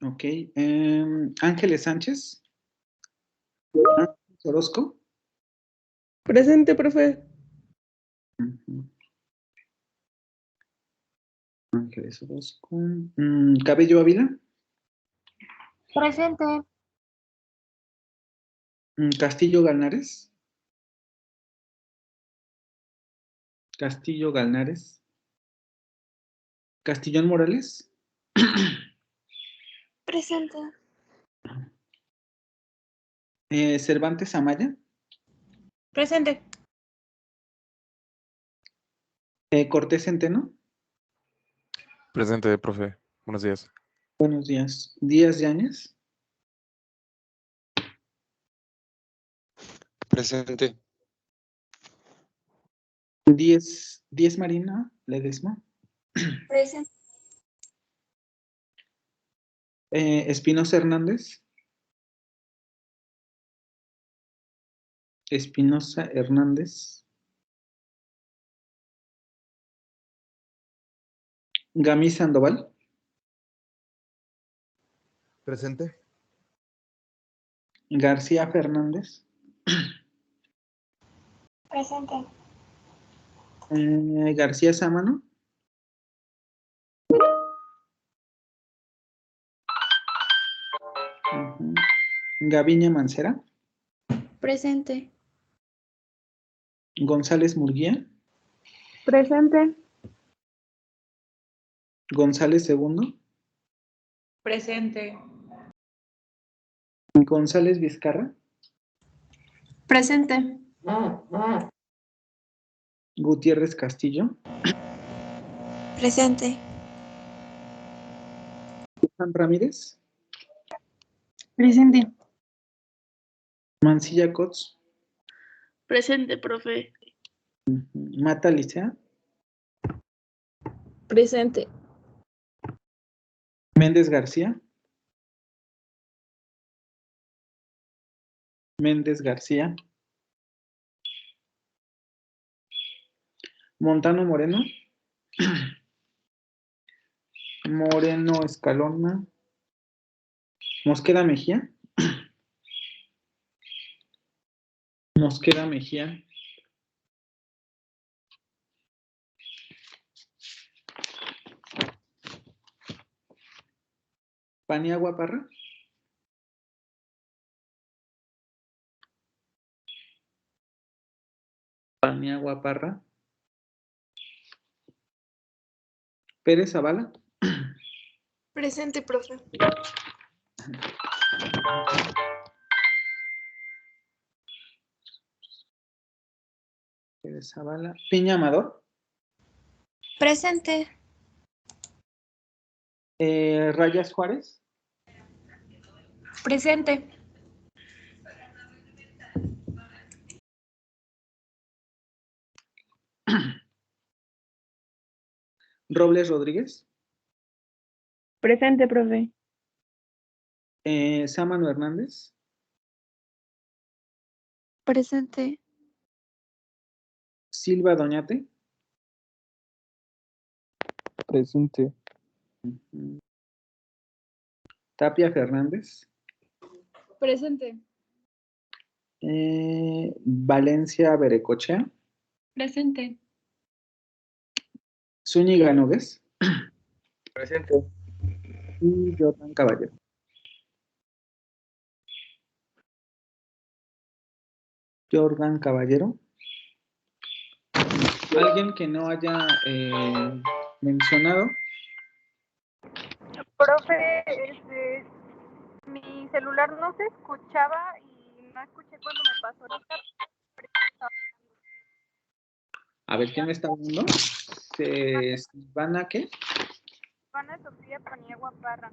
Ok. Ángeles Sánchez. Ángeles Orozco. Presente, profe. Ujú. Ángeles Orozco. Cabello Ávila. Presente. Castillo Galnares. Castillo Galnares. Castillón Morales. Presente. Cervantes Amaya. Presente. Cortés Centeno. Presente, profe. Buenos días. Buenos días. Díaz Yáñez. Presente. Diez Marina Ledesma. Presente. Espinosa Hernández. Espinosa Hernández. Gami Sandoval. Presente. García Fernández. Presente. García Sámano. Ujú. Gaviña Mancera. Presente. González Murguía. Presente. González Segundo. Presente. González Vizcarra. Presente. Gutiérrez Castillo. Presente. Juan Ramírez. Presente. Mancilla Cots. Presente, profe. Mata Licea. Presente. Méndez García. Méndez García. Montano Moreno. Moreno Escalona. Mosquera Mejía. Mosquera Mejía. Paniagua Parra. Paniagua Parra. Pérez Zavala. Presente, profe. Pérez Zavala. Piña Amador. Presente. Rayas Juárez. Presente. Robles Rodríguez. Presente, profe. Sámano Hernández. Presente. Silva Doñate. Presente. Tapia Fernández. Presente. Valencia Berecochea. Presente. Zúñiga Nogués. Presente. Y Jordan Caballero. Jordan Caballero. Alguien que no haya mencionado. Profe, mi celular no se escuchaba y no escuché cuando me pasó ahorita. A ver, ¿quién me está hablando? ¿Silvana qué? Ana Sofía Paniagua Parra.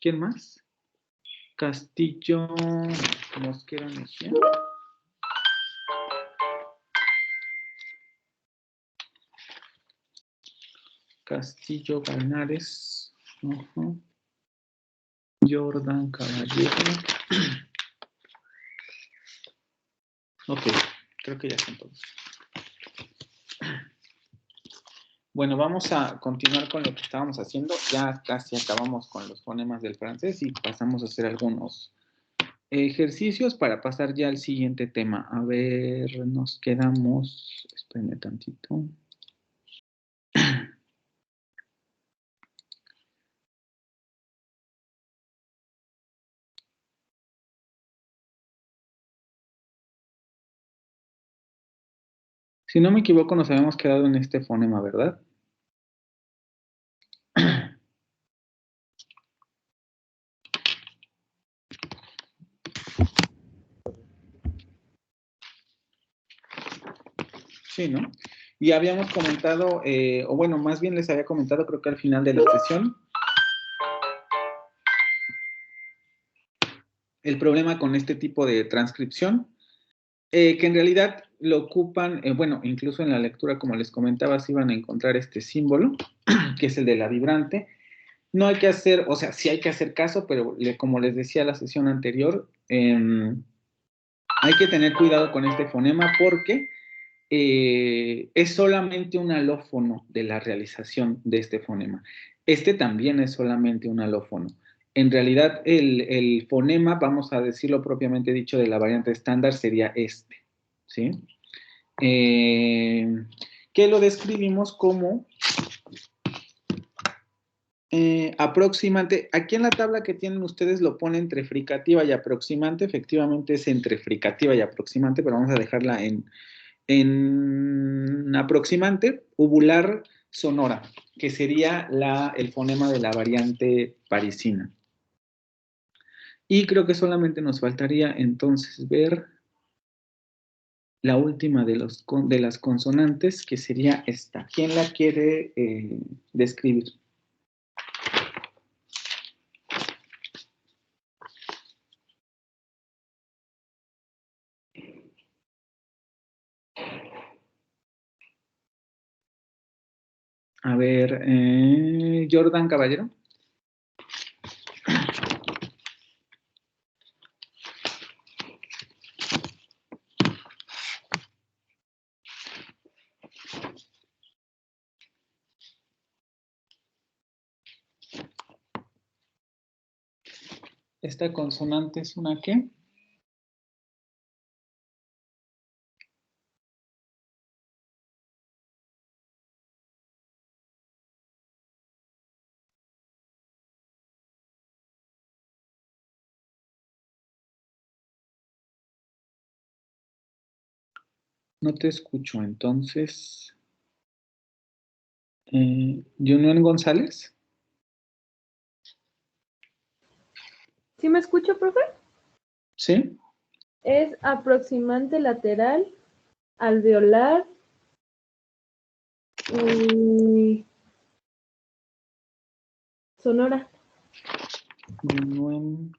¿Quién más? Castillo Mosquera Mejía. Castillo Galnares. Jordan Caballero. Ok, creo que ya son todos. Bueno, vamos a continuar con lo que estábamos haciendo. Ya casi acabamos con los fonemas del francés y pasamos a hacer algunos ejercicios para pasar ya al siguiente tema. A ver, nos quedamos... Espérenme tantito. Si no me equivoco, nos habíamos quedado en este fonema, ¿verdad? Sí, ¿no? Y habíamos comentado, o bueno, más bien les había comentado, creo que al final de la sesión, el problema con este tipo de transcripción, que en realidad lo ocupan, bueno, incluso en la lectura, como les comentaba, se iban a encontrar este símbolo, que es el de la vibrante. No hay que hacer, o sea, sí hay que hacer caso, pero como les decía la sesión anterior, hay que tener cuidado con este fonema porque es solamente un alófono de la realización de este fonema. Este también es solamente un alófono. En realidad, el fonema, vamos a decirlo propiamente dicho, de la variante estándar sería este, ¿sí? Que lo describimos como aproximante. Aquí en la tabla que tienen ustedes lo pone entre fricativa y aproximante. Efectivamente es entre fricativa y aproximante, pero vamos a dejarla en aproximante, uvular sonora, que sería el fonema de la variante parisina. Y creo que solamente nos faltaría entonces ver la última de las consonantes, que sería esta. ¿Quién la quiere describir? A ver, Jordan Caballero. ¿Esta consonante es una qué? No te escucho, entonces. ¿Junior González? ¿Sí me escucho, profe? ¿Sí? Es aproximante lateral, alveolar y sonora. Junior...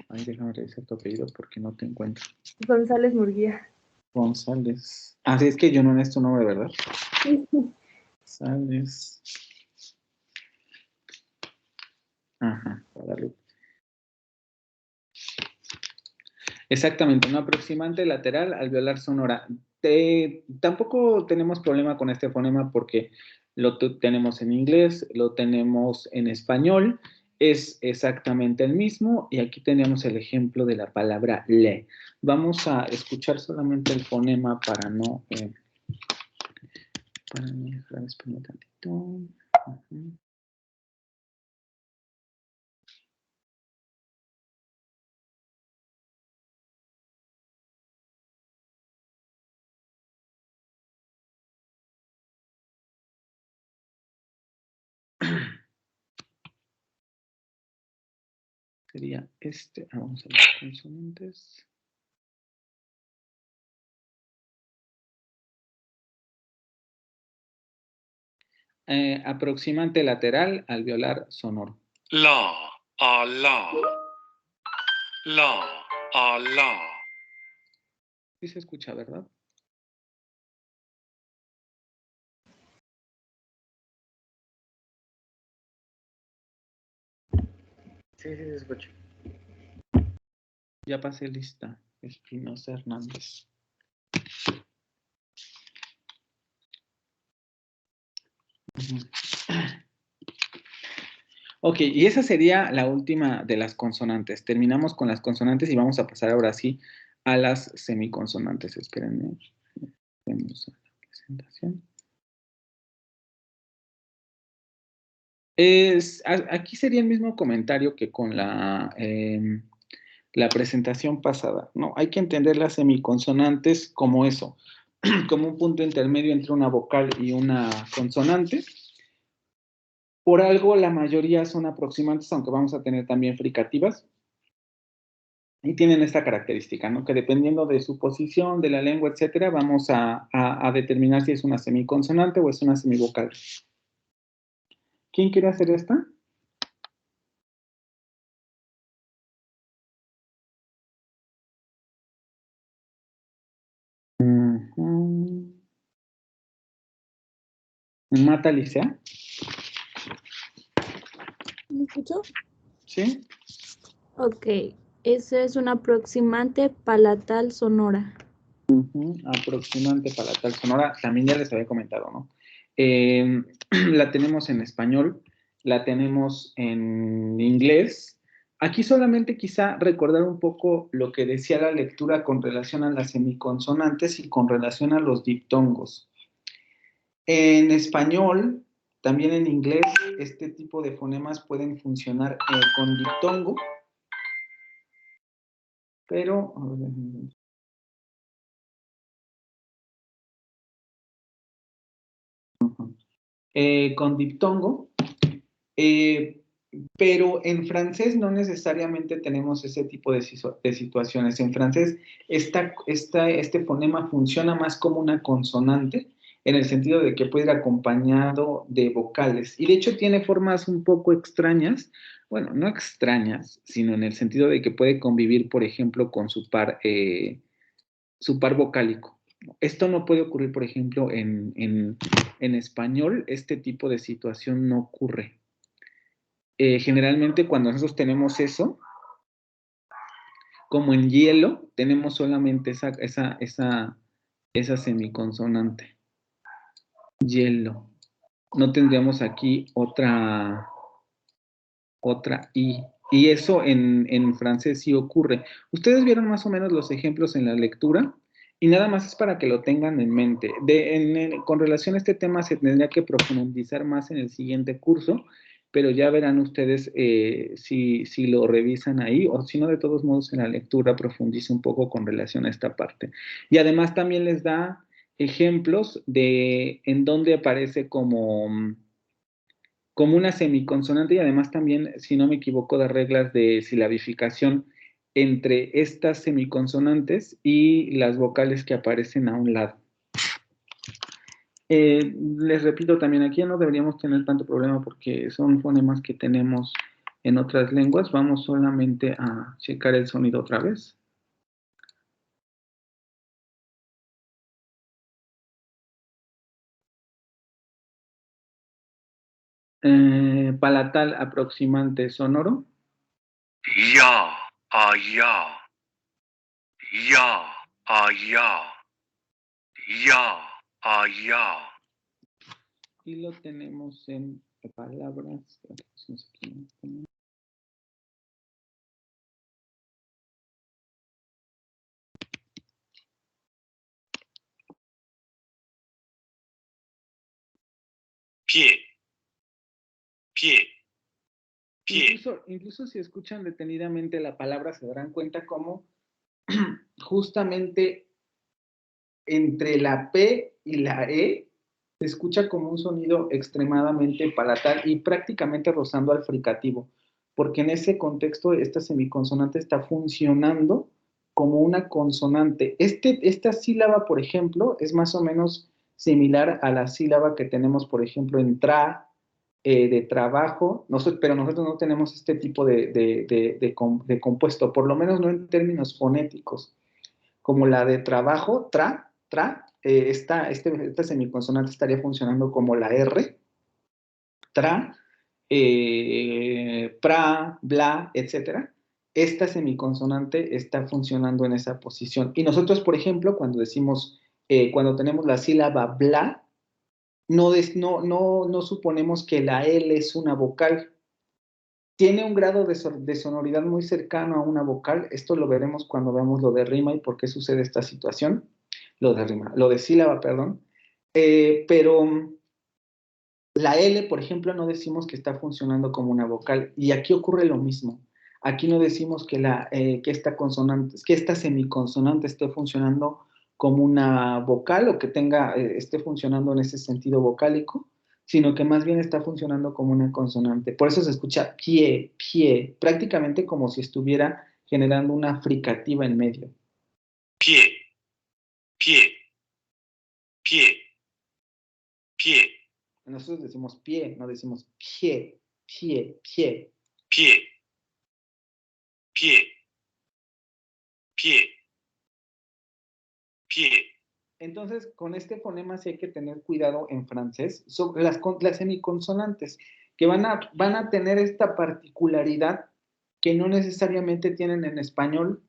Ay, déjame revisar tu apellido porque no te encuentro. González Murguía. González. Ah, sí, es que Junior es tu nombre, ¿verdad? Sí. González. Ajá, Guadalupe. Exactamente, un aproximante lateral alveolar sonora. Tampoco tenemos problema con este fonema porque lo tenemos en inglés, lo tenemos en español, es exactamente el mismo y aquí tenemos el ejemplo de la palabra le. Vamos a escuchar solamente el fonema para no dejar, espérame tantito. Uh-huh. Sería este. Vamos a ver las consonantes. Aproximante lateral alveolar sonoro. La, a la. La, a la. Sí se escucha, ¿verdad? Sí, sí, se escucha. Ya pasé lista. Espinosa Hernández. Ok, y esa sería la última de las consonantes. Terminamos con las consonantes y vamos a pasar ahora sí a las semiconsonantes. Espérenme. Vamos a la presentación. Aquí sería el mismo comentario que con la presentación pasada, ¿no? Hay que entender las semiconsonantes como eso, como un punto intermedio entre una vocal y una consonante. Por algo, la mayoría son aproximantes, aunque vamos a tener también fricativas. Y tienen esta característica, ¿no? Que dependiendo de su posición, de la lengua, etcétera, vamos a determinar si es una semiconsonante o es una semivocal. ¿Quién quiere hacer esta? Mata Alicia. ¿Me escuchó? ¿Sí? Ok, esa es una aproximante palatal sonora. Aproximante palatal sonora, también ya les había comentado, ¿no? La tenemos en español, la tenemos en inglés. Aquí solamente quizá recordar un poco lo que decía la lectura con relación a las semiconsonantes y con relación a los diptongos. En español, también en inglés, este tipo de fonemas pueden funcionar con diptongo, pero... con diptongo, pero en francés no necesariamente tenemos ese tipo de situaciones. En francés, este fonema funciona más como una consonante, en el sentido de que puede ir acompañado de vocales. Y de hecho tiene formas un poco extrañas, bueno, no extrañas, sino en el sentido de que puede convivir, por ejemplo, con su par vocálico. Esto no puede ocurrir, por ejemplo, en español. Este tipo de situación no ocurre. Generalmente cuando nosotros tenemos eso, como en hielo, tenemos solamente esa semiconsonante. Hielo. No tendríamos aquí otra I. Y eso en francés sí ocurre. Ustedes vieron más o menos los ejemplos en la lectura. Y nada más es para que lo tengan en mente. Con relación a este tema se tendría que profundizar más en el siguiente curso, pero ya verán ustedes si lo revisan ahí, o si no, de todos modos en la lectura profundiza un poco con relación a esta parte. Y además también les da ejemplos de en dónde aparece como una semiconsonante, y además también, si no me equivoco, de reglas de silabificación entre estas semiconsonantes y las vocales que aparecen a un lado. Les repito, también aquí no deberíamos tener tanto problema porque son fonemas que tenemos en otras lenguas. Vamos solamente a checar el sonido otra vez. Palatal aproximante sonoro. Ya, allá. Ya, allá. Ya, allá. Y lo tenemos en palabras. Pie. Pie. Pie. Incluso si escuchan detenidamente la palabra, se darán cuenta cómo justamente entre la P y la E se escucha como un sonido extremadamente palatal y prácticamente rozando al fricativo, porque en ese contexto esta semiconsonante está funcionando como una consonante. Esta sílaba, por ejemplo, es más o menos similar a la sílaba que tenemos, por ejemplo, en tra, de trabajo, pero nosotros no tenemos este tipo de compuesto, por lo menos no en términos fonéticos, como la de trabajo, esta semiconsonante estaría funcionando como la R, tra, pra, bla, etcétera. Esta semiconsonante está funcionando en esa posición. Y nosotros, por ejemplo, cuando decimos, cuando tenemos la sílaba bla, no suponemos que la L es una vocal. Tiene un grado de sonoridad muy cercano a una vocal. Esto lo veremos cuando veamos lo de rima y por qué sucede esta situación. Lo de rima, lo de sílaba, perdón. Pero la L, por ejemplo, no decimos que está funcionando como una vocal. Y aquí ocurre lo mismo. Aquí no decimos que esta semiconsonante esté funcionando como una vocal o que esté funcionando en ese sentido vocálico, sino que más bien está funcionando como una consonante. Por eso se escucha pie, pie, prácticamente como si estuviera generando una fricativa en medio. Pie, pie, pie, pie, Nosotros decimos pie, no decimos pie, pie, pie. pie, pie, pie, pie, Entonces, con este fonema sí hay que tener cuidado en francés sobre las semiconsonantes, que van a tener esta particularidad que no necesariamente tienen en español.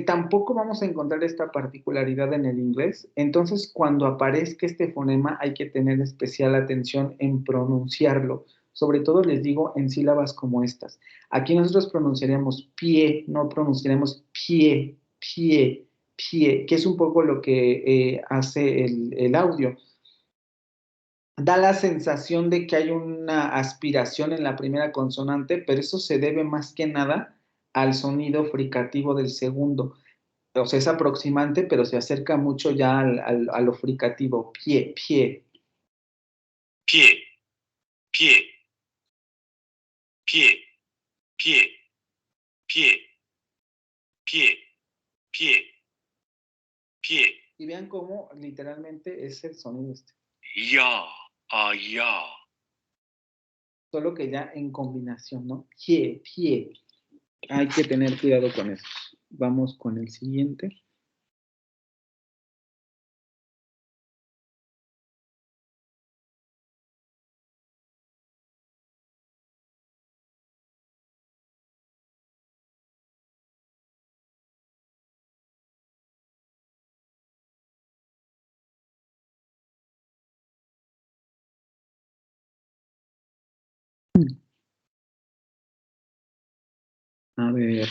Tampoco vamos a encontrar esta particularidad en el inglés. Entonces, cuando aparezca este fonema, hay que tener especial atención en pronunciarlo. Sobre todo, les digo, en sílabas como estas. Aquí nosotros pronunciaríamos pie, no pronunciaremos pie, pie, pie, que es un poco lo que hace el audio. Da la sensación de que hay una aspiración en la primera consonante, pero eso se debe más que nada al sonido fricativo del segundo. O sea, es aproximante, pero se acerca mucho ya a lo fricativo. Pie, pie. pie, pie, pie, pie, pie, pie, pie, pie, Y vean cómo literalmente es el sonido este. ya, ya, Solo que ya en combinación, ¿no? Pie, pie. Hay que tener cuidado con eso. Vamos con el siguiente. A ver.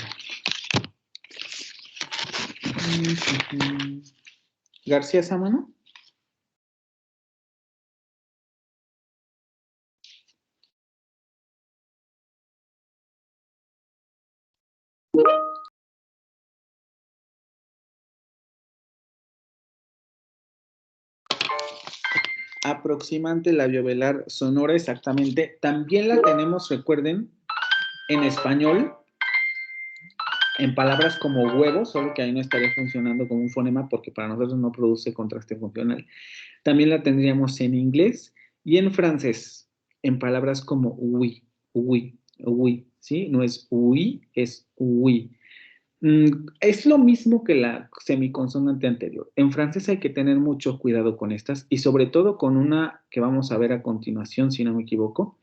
García Samano. Aproximante labiovelar sonora, exactamente. También la tenemos, recuerden, en español, en palabras como huevo, solo que ahí no estaría funcionando como un fonema porque para nosotros no produce contraste funcional. También la tendríamos en inglés y en francés, en palabras como oui, oui, oui, ¿sí? No es oui, es oui. Es lo mismo que la semiconsonante anterior. En francés hay que tener mucho cuidado con estas y sobre todo con una que vamos a ver a continuación, si no me equivoco,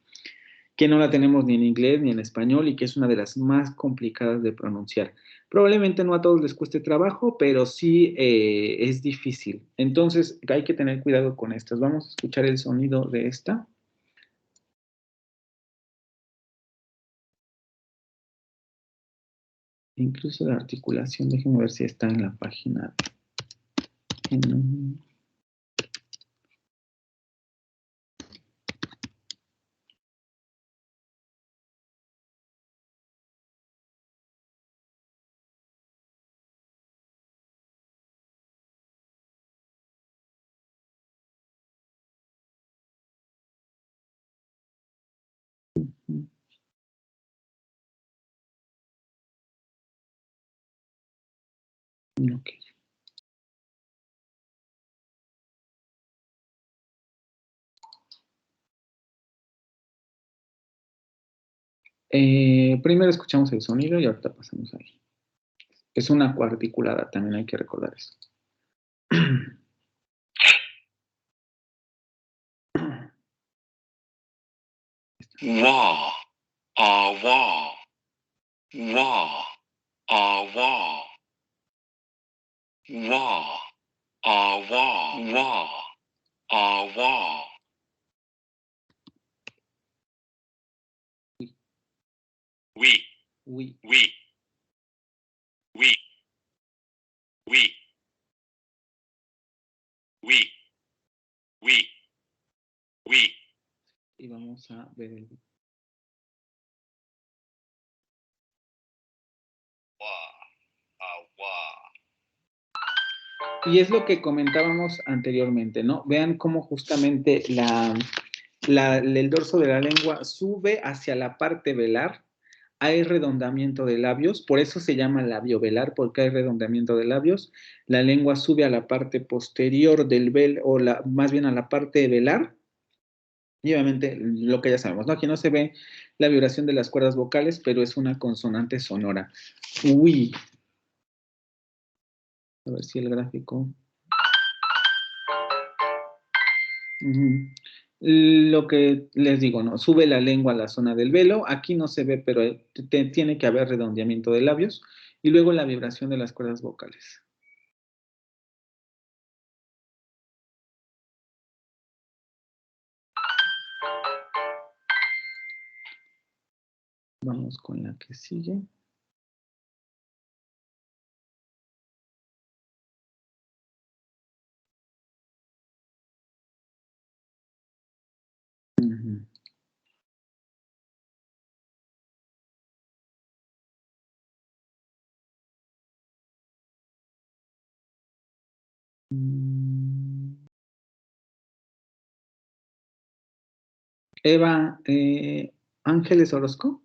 que no la tenemos ni en inglés ni en español y que es una de las más complicadas de pronunciar. Probablemente no a todos les cueste trabajo, pero sí es difícil. Entonces hay que tener cuidado con estas. Vamos a escuchar el sonido de esta. Incluso la articulación, déjenme ver si está en la página. Ok. Primero escuchamos el sonido y ahorita pasamos ahí. Es una cuarticulada, también hay que recordar eso. wa, wa, wa, wa, wa, wa, wa, wa. We, Uy. we, we, we, we, we, we. Y vamos a ver el... Y es lo que comentábamos anteriormente, ¿no? Vean cómo justamente el dorso de la lengua sube hacia la parte velar. Hay redondamiento de labios, por eso se llama labio velar, porque hay redondamiento de labios. La lengua sube a la parte posterior del o más bien a la parte velar. Y obviamente lo que ya sabemos, ¿no? Aquí no se ve la vibración de las cuerdas vocales, pero es una consonante sonora. Uy. A ver si el gráfico. Lo que les digo, ¿no? Sube la lengua a la zona del velo. Aquí no se ve, pero tiene que haber redondeamiento de labios. Y luego la vibración de las cuerdas vocales. Vamos con la que sigue. Ujú. Eva, Ángeles Orozco.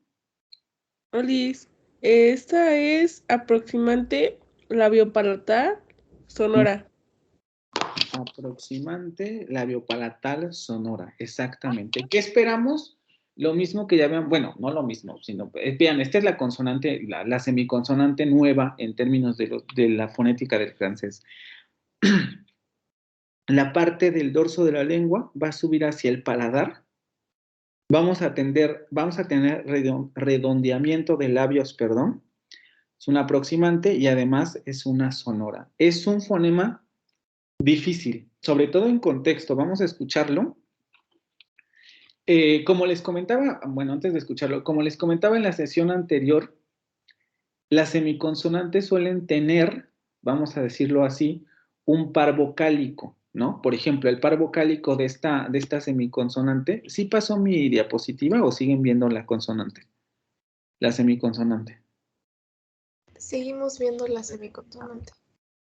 Olis, esta es aproximante labiopalatal sonora. Aproximante labiopalatal sonora, exactamente. ¿Qué esperamos? Lo mismo que ya vean, bueno, no lo mismo, sino, vean, esta es la consonante, la semiconsonante nueva en términos de la fonética del francés. La parte del dorso de la lengua va a subir hacia el paladar. Vamos a tener redondeamiento de labios, perdón. Es un aproximante y además es una sonora. Es un fonema difícil, sobre todo en contexto. Vamos a escucharlo. Como les comentaba, bueno, antes de escucharlo, como les comentaba en la sesión anterior, las semiconsonantes suelen tener, vamos a decirlo así, un par vocálico, ¿no? Por ejemplo, el par vocálico de esta semiconsonante, ¿sí pasó mi diapositiva o siguen viendo la consonante? La semiconsonante. Seguimos viendo la semiconsonante.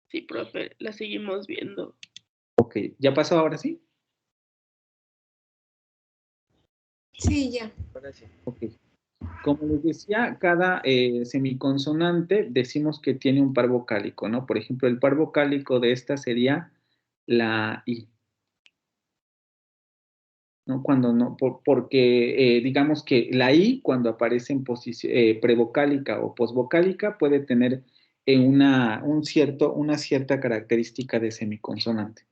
Sí, profe, la seguimos viendo. Ok, ¿ya pasó ahora sí? Sí, ya. Ahora sí. Ok. Como les decía, cada semiconsonante decimos que tiene un par vocálico, ¿no? Por ejemplo, el par vocálico de esta sería la I, ¿no? Cuando no, porque digamos que la I, cuando aparece en posición prevocálica o posvocálica, puede tener una cierta característica de semiconsonante.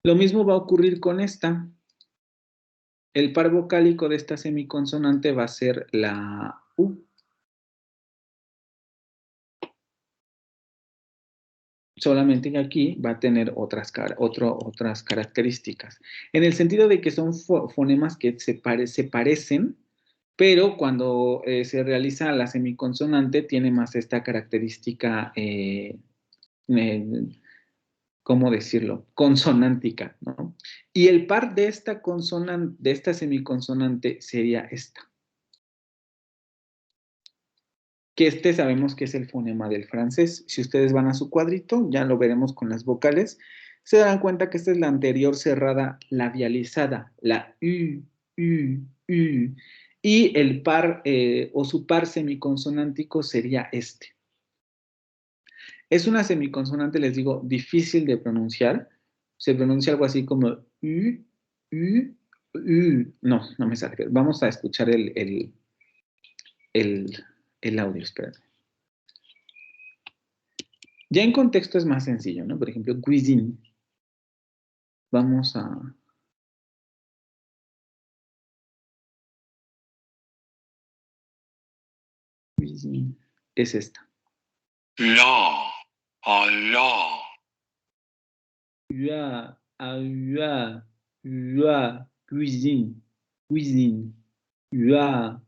Lo mismo va a ocurrir con esta. El par vocálico de esta semiconsonante va a ser la U. Solamente que aquí va a tener otras características. En el sentido de que son fonemas que se parecen, pero cuando se realiza la semiconsonante tiene más esta característica, ¿cómo decirlo? Consonántica, ¿no? Y el par de esta semiconsonante sería esta. Que sabemos que es el fonema del francés. Si ustedes van a su cuadrito, ya lo veremos con las vocales, se darán cuenta que esta es la anterior cerrada labializada, la U, U, U. Y el par o su par semiconsonántico sería este. Es una semiconsonante, les digo, difícil de pronunciar. Se pronuncia algo así como U, U, U. No, no me sale. Vamos a escuchar el audio, espérate. Ya en contexto es más sencillo, ¿no? Por ejemplo, cuisine. Vamos a... Cuisine. Es esta. La, la. cuisine, cuisine, ya.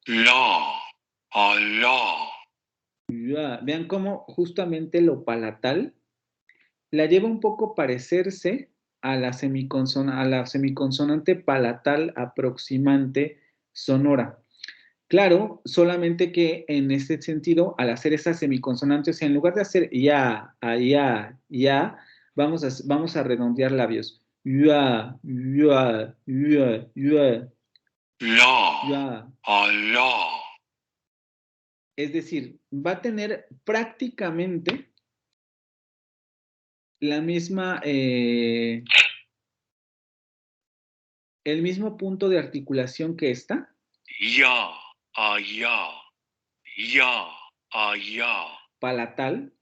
La. Allah. Vean cómo justamente lo palatal la lleva un poco a parecerse a la semiconsonante palatal aproximante sonora. Claro, solamente que en este sentido, al hacer esas semiconsonantes, en lugar de hacer ya, vamos a redondear labios. Ya, ya, ya, ya, La. ya. Allah. Es decir, va a tener prácticamente la misma, el mismo punto de articulación que esta, Ya. Allá. Ya. Allá. palatal,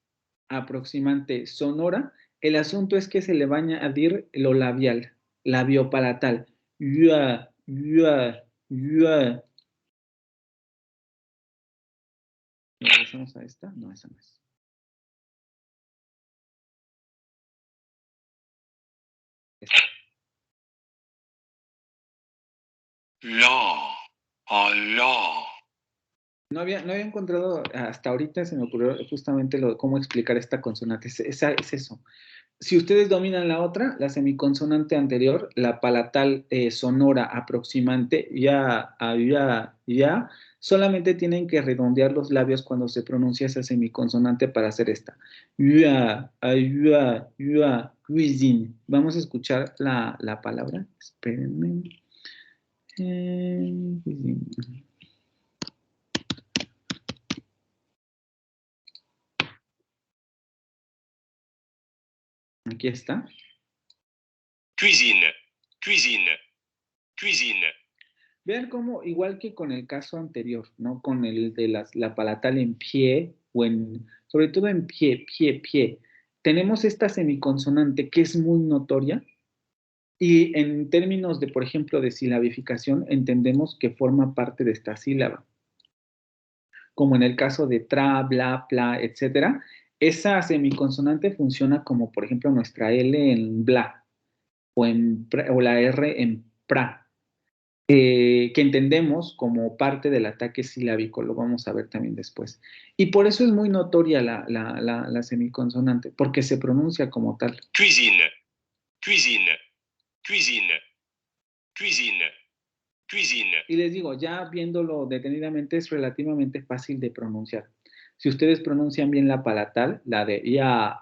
aproximante sonora. El asunto es que se le va a añadir lo labial, labiopalatal. Ya, ya, ya. ¿Regresamos a esta? No, esa no es. Esta. La. Allah. No había encontrado, hasta ahorita se me ocurrió justamente cómo explicar esta consonante. Es eso. Si ustedes dominan la otra, la semiconsonante anterior, la palatal sonora aproximante, ya, solamente tienen que redondear los labios cuando se pronuncia esa semiconsonante para hacer esta. Cuisine. Vamos a escuchar la palabra. Espérenme. Cuisine. Aquí está. Cuisine. Cuisine. Cuisine. Vean cómo, igual que con el caso anterior, ¿no? Con el de la palatal en pie, sobre todo en pie, tenemos esta semiconsonante que es muy notoria y en términos de, por ejemplo, de silabificación, entendemos que forma parte de esta sílaba. Como en el caso de tra, bla, pla, etcétera, esa semiconsonante funciona como, por ejemplo, nuestra L en bla o la R en pra. Que entendemos como parte del ataque silábico, lo vamos a ver también después. Y por eso es muy notoria la semiconsonante, porque se pronuncia como tal. Cuisine. Cuisine. Cuisine. Cuisine. Cuisine. Y les digo, ya viéndolo detenidamente, es relativamente fácil de pronunciar. Si ustedes pronuncian bien la palatal, la de ya,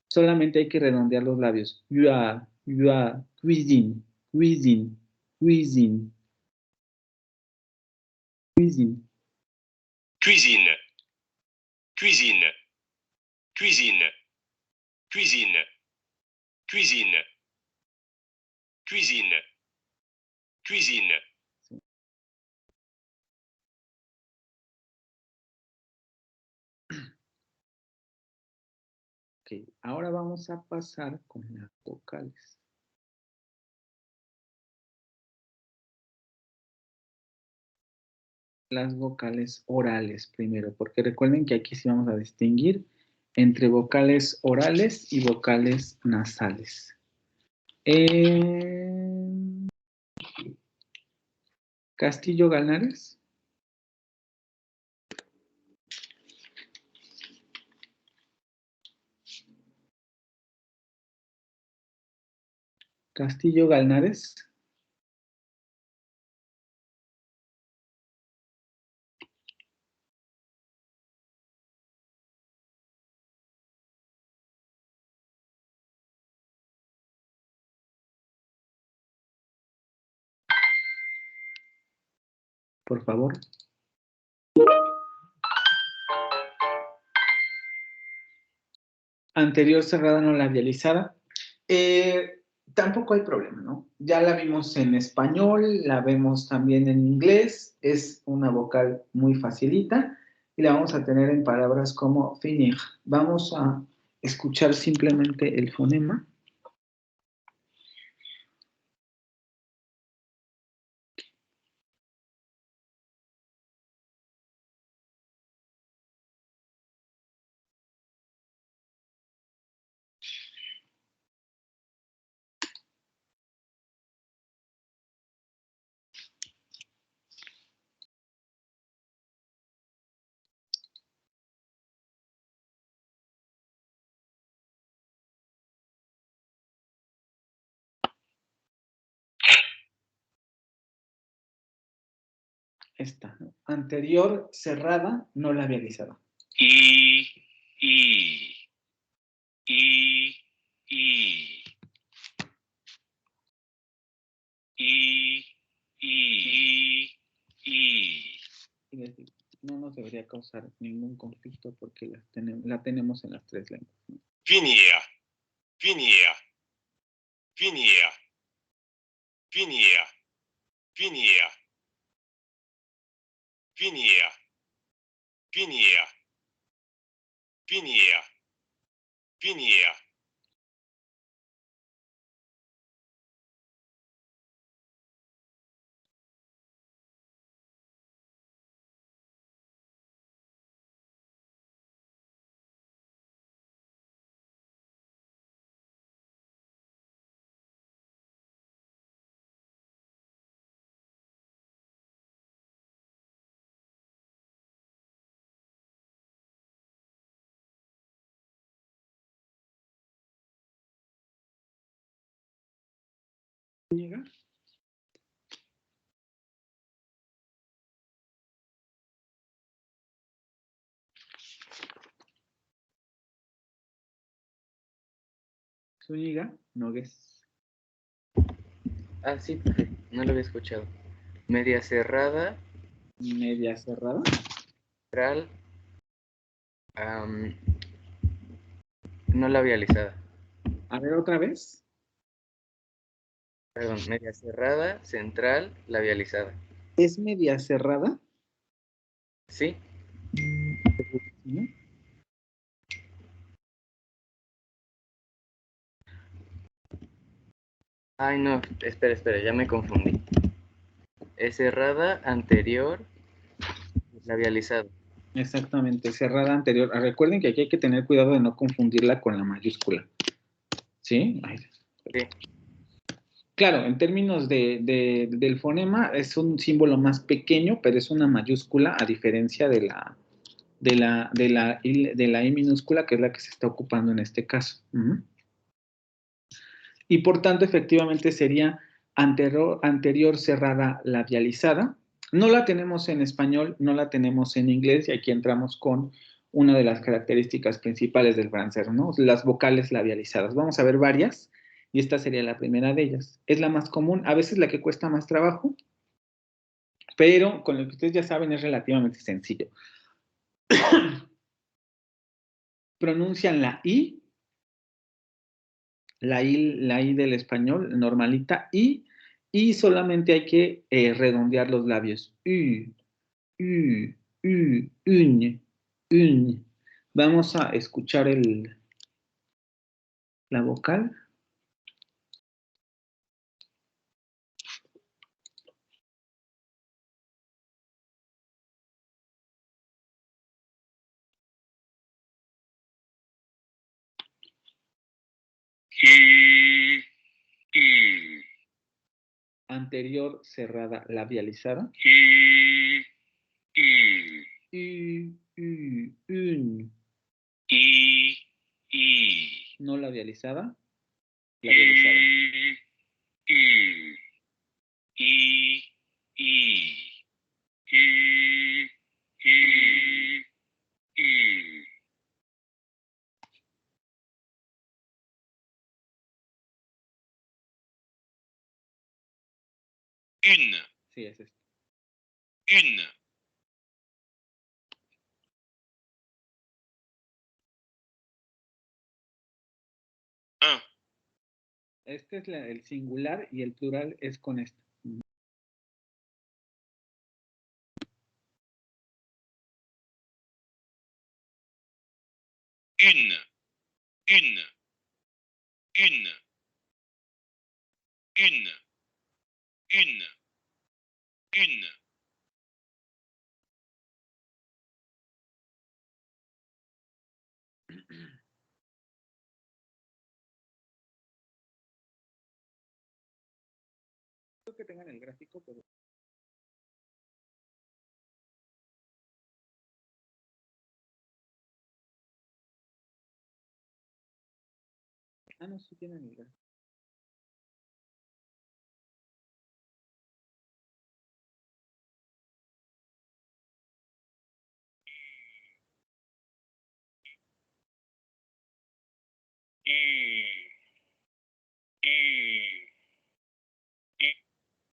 solamente hay que redondear los labios. Ya, cuisine, cuisine, cuisine, cuisine. Cuisine. Cuisine. Cuisine. Cuisine. Cuisine. Cuisine. Cuisine. Ok, ahora vamos a pasar con las vocales. Las vocales orales primero, porque recuerden que aquí sí vamos a distinguir entre vocales orales y vocales nasales. Castillo Ganares. Castillo Galnares. Por favor. Anterior cerrada no labializada. Tampoco hay problema, ¿no? Ya la vimos en español, la vemos también en inglés, es una vocal muy facilita y la vamos a tener en palabras como finir. Vamos a escuchar simplemente el fonema. Esta, ¿no? Anterior cerrada, no labializada. I, I, I, I. I, I, I. Y les digo, no nos debería causar ningún conflicto porque la tenemos en las tres lenguas, ¿no? Finir, finir, finir, finir, finir, finir, finir, finir, finir. ¿Llega? Zúñiga, Nogués. Ah, sí, profe, no lo había escuchado. Media cerrada, Media cerrada. central, am, no labializada. A ver, otra vez. Perdón, media cerrada, central, labializada. ¿Es media cerrada? ¿Sí? ¿No? Ay, no, espera, ya me confundí. Es cerrada, anterior, labializada. Exactamente, cerrada anterior. Ah, recuerden que aquí hay que tener cuidado de no confundirla con la mayúscula. ¿Sí? Ay. Sí. Claro, en términos del fonema es un símbolo más pequeño, pero es una mayúscula a diferencia de la I minúscula, que es la que se está ocupando en este caso. Ujú. Y por tanto, efectivamente sería anterior cerrada labializada. No la tenemos en español, no la tenemos en inglés, y aquí entramos con una de las características principales del francés, ¿no? Las vocales labializadas. Vamos a ver varias, y esta sería la primera de ellas. Es la más común, a veces la que cuesta más trabajo, pero con lo que ustedes ya saben es relativamente sencillo. Pronuncian la I del español, normalita, y solamente hay que redondear los labios. Un. Vamos a escuchar la vocal. I, I, Anterior cerrada labializada. I, I, Un. I, I. No labializada. Labializada. I, I, I, I, I, I. Une, Sí, es esto. une. Un, Este es el singular y el plural es con esto. une, une, une, une, une, une. Creo que tengan el gráfico, pero no, sí tienen el gráfico.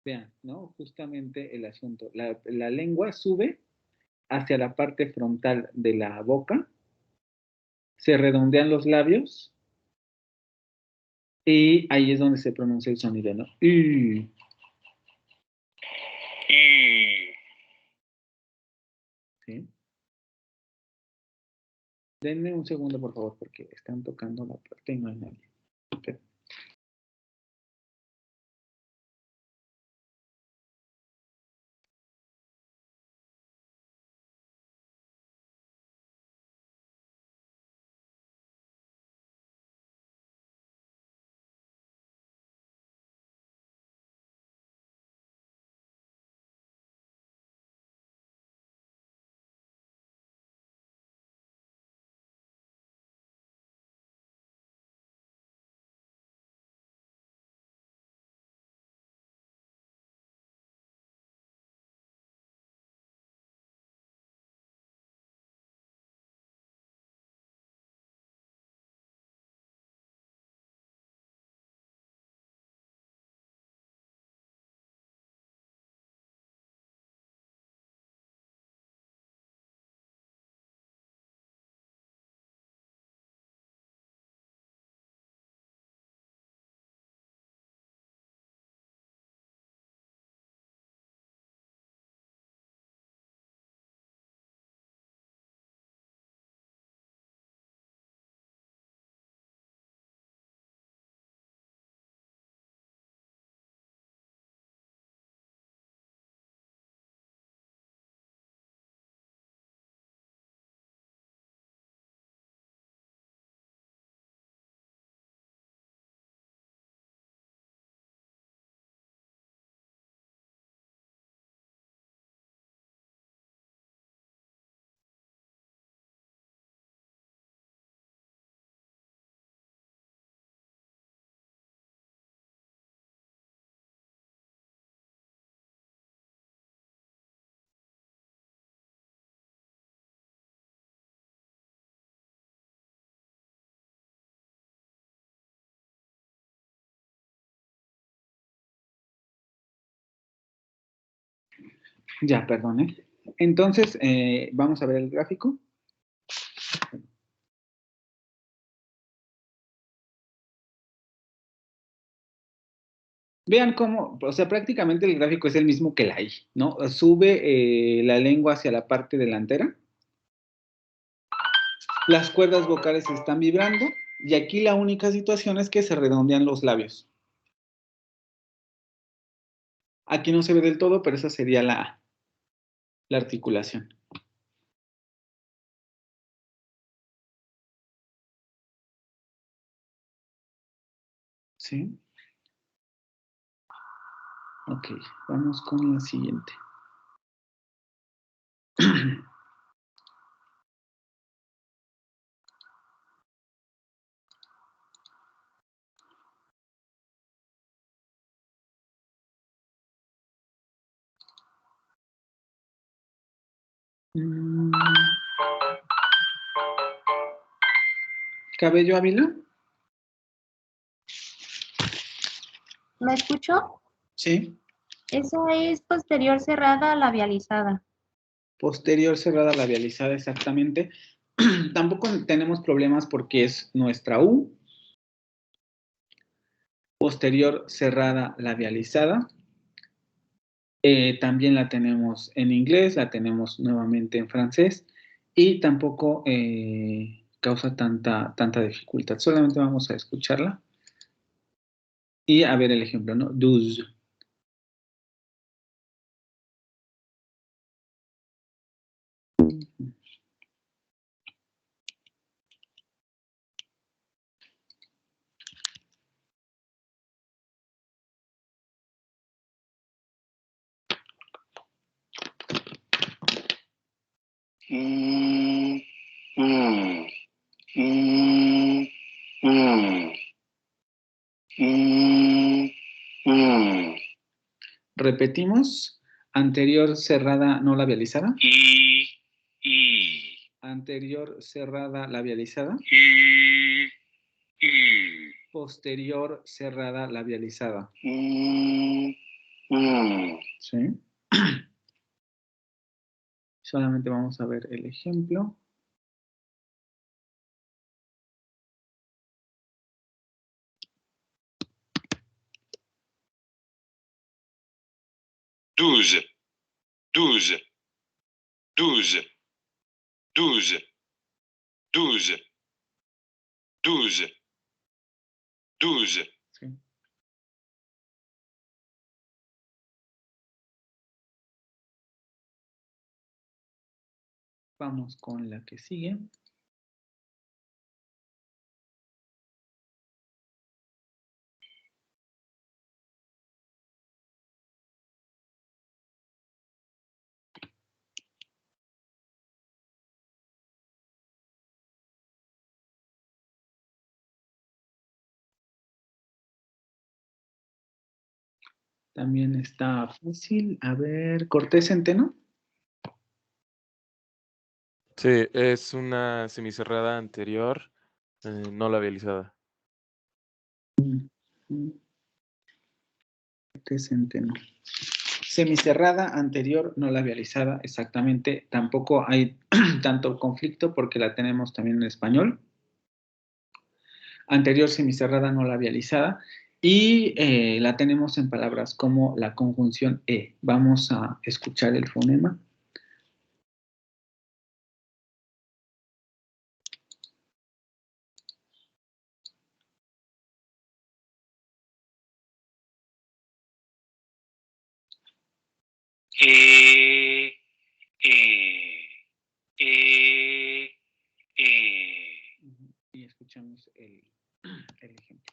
Vean, ¿no? Justamente el asunto. La lengua sube hacia la parte frontal de la boca, se redondean los labios y ahí es donde se pronuncia el sonido, ¿no? ¿Sí? Denme un segundo, por favor, porque están tocando la puerta y no hay nadie. Ok. Ya, perdón, ¿eh? Entonces, vamos a ver el gráfico. Vean cómo, o sea, prácticamente el gráfico es el mismo que la I, ¿no? Sube la lengua hacia la parte delantera. Las cuerdas vocales están vibrando y aquí la única situación es que se redondean los labios. Aquí no se ve del todo, pero esa sería la articulación. ¿Sí? Ok, vamos con la siguiente. ¿Cabello Ávila? ¿Me escucho? Sí. Esa es posterior cerrada labializada. Posterior cerrada labializada, exactamente. Tampoco tenemos problemas porque es nuestra U. Posterior cerrada labializada. También la tenemos en inglés, la tenemos nuevamente en francés y tampoco causa tanta dificultad. Solamente vamos a escucharla y a ver el ejemplo, ¿no? Douze. Repetimos. Anterior cerrada no labializada. Anterior cerrada labializada. posterior cerrada labializada? ¿Sí? Solamente vamos a ver el ejemplo. Douze, douze, douze, douze, douze, douze, douze. Sí. Vamos con la que sigue. También está fácil. A ver, Cortés Centeno. Sí, es una semicerrada anterior, no labializada. Cortés Centeno. Semicerrada anterior no labializada, exactamente. Tampoco hay tanto conflicto porque la tenemos también en español. Anterior semicerrada no labializada. Y la tenemos en palabras como la conjunción E. Vamos a escuchar el fonema. Y escuchamos el ejemplo.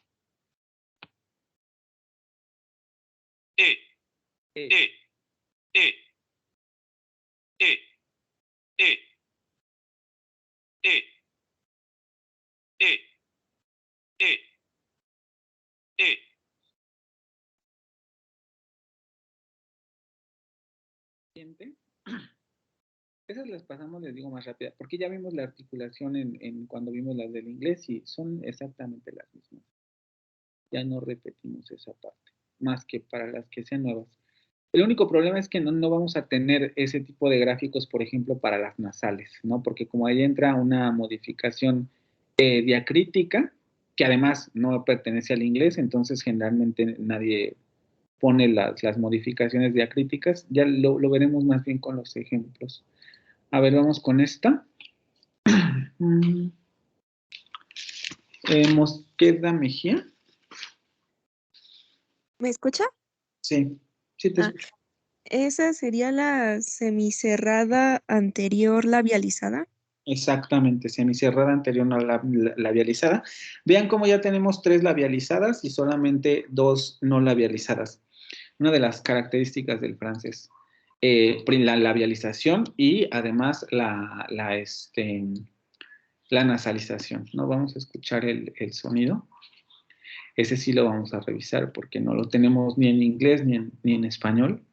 Esas las pasamos, les digo, más rápida, porque ya vimos la articulación en cuando vimos las del inglés y son exactamente las mismas. Ya no repetimos esa parte, más que para las que sean nuevas. El único problema es que no vamos a tener ese tipo de gráficos, por ejemplo, para las nasales, ¿no? Porque como ahí entra una modificación diacrítica, que además no pertenece al inglés, entonces generalmente nadie pone las modificaciones diacríticas. Ya lo veremos más bien con los ejemplos. A ver, vamos con esta. Mosqueda Mejía. ¿Me escucha? Sí, sí te escucho. ¿Esa sería la semicerrada anterior labializada? Exactamente, semicerrada anterior no labializada. Vean cómo ya tenemos 3 labializadas y solamente 2 no labializadas. Una de las características del francés. La labialización y además la nasalización, ¿no? Vamos a escuchar el sonido. Ese sí lo vamos a revisar porque no lo tenemos ni en inglés ni en español.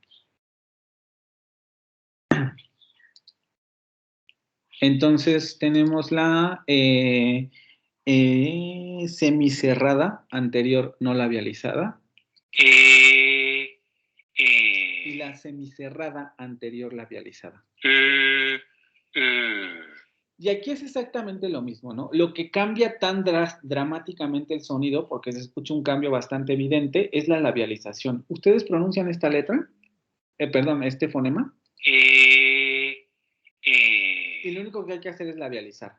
Entonces tenemos la semicerrada anterior no labializada y la semicerrada anterior labializada. Y aquí es exactamente lo mismo, ¿no? Lo que cambia tan dramáticamente el sonido, porque se escucha un cambio bastante evidente, es la labialización. ¿Ustedes pronuncian esta letra? Perdón, este fonema. Y lo único que hay que hacer es labializar.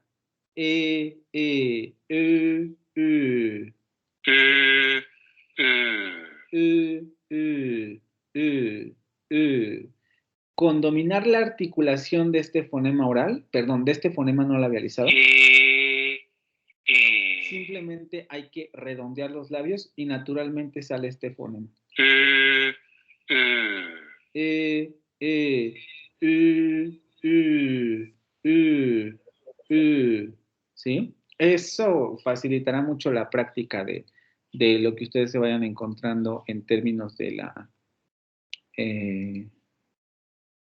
Con dominar la articulación de este fonema oral, perdón, de este fonema no labializado, simplemente hay que redondear los labios y naturalmente sale este fonema. ¿Sí? Eso facilitará mucho la práctica de lo que ustedes se vayan encontrando en términos de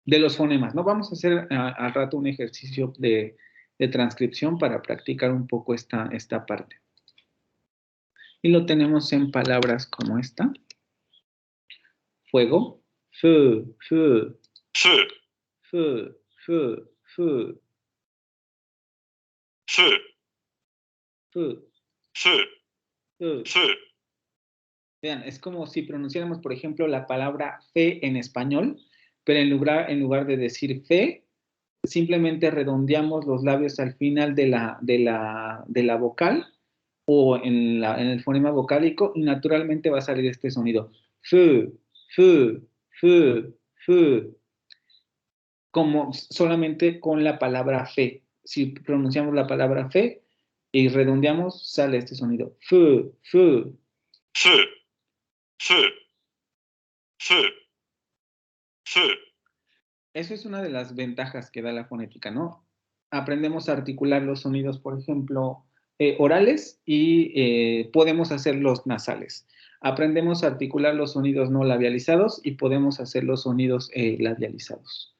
de los fonemas, ¿no? Vamos a hacer al rato un ejercicio de transcripción para practicar un poco esta parte. Y lo tenemos en palabras como esta. Fuego. Feu, feu, Feu, feu, feu, feu, feu, feu, feu, feu. feu, Vean, es como si pronunciáramos, por ejemplo, la palabra fe en español, pero en lugar de decir fe, simplemente redondeamos los labios al final de la vocal o en el fonema vocálico y naturalmente va a salir este sonido. Feu, feu, feu, feu. Como solamente con la palabra fe. Si pronunciamos la palabra fe y redondeamos, sale este sonido. Feu, feu. feu, feu, feu, feu. Eso es una de las ventajas que da la fonética, ¿no? Aprendemos a articular los sonidos, por ejemplo, orales y podemos hacer los nasales. Aprendemos a articular los sonidos no labializados y podemos hacer los sonidos labializados.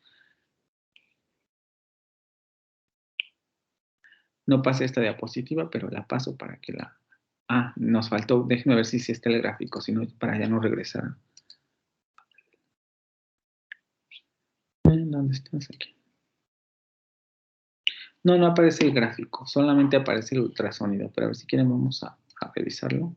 No pasé esta diapositiva, pero la paso para que la... Ah, nos faltó, déjenme ver si está el gráfico, si no, para ya no regresar. ¿Dónde estás aquí? No, no aparece el gráfico, solamente aparece el ultrasonido, pero a ver si quieren vamos a revisarlo.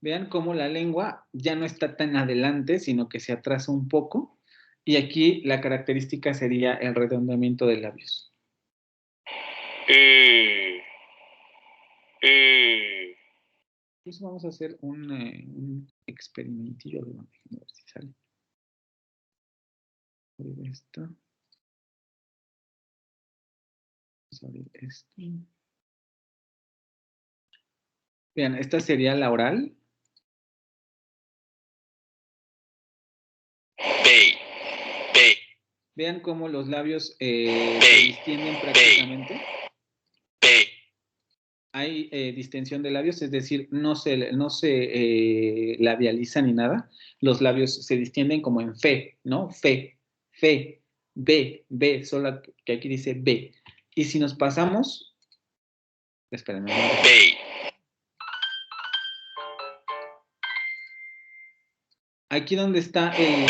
Vean cómo la lengua ya no está tan adelante, sino que se atrasa un poco. Y aquí la característica sería el redondeamiento de labios. Pues vamos a hacer un experimentillo. A ver si sale. Abrir esto. Vamos a abrir esto. Vean, esta sería la oral. Vean cómo los labios se distienden prácticamente. Hay distensión de labios, es decir, no se labializa ni nada. Los labios se distienden como en fe, ¿no? Fe, fe, B, B, solo que aquí dice B. Y si nos pasamos, espérenme. Aquí donde está el...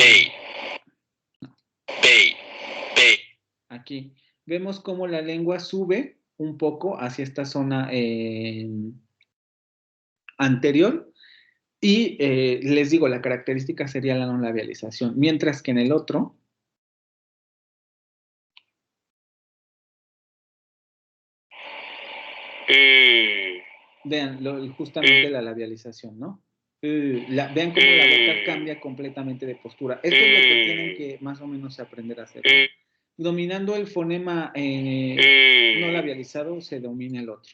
Aquí. Vemos cómo la lengua sube un poco hacia esta zona anterior. Y les digo, la característica sería la no labialización. Mientras que en el otro... Vean justamente la labialización, ¿no? Vean cómo la boca cambia completamente de postura. Esto es lo que tienen que más o menos aprender a hacer, ¿no? Dominando el fonema no labializado, se domina el otro.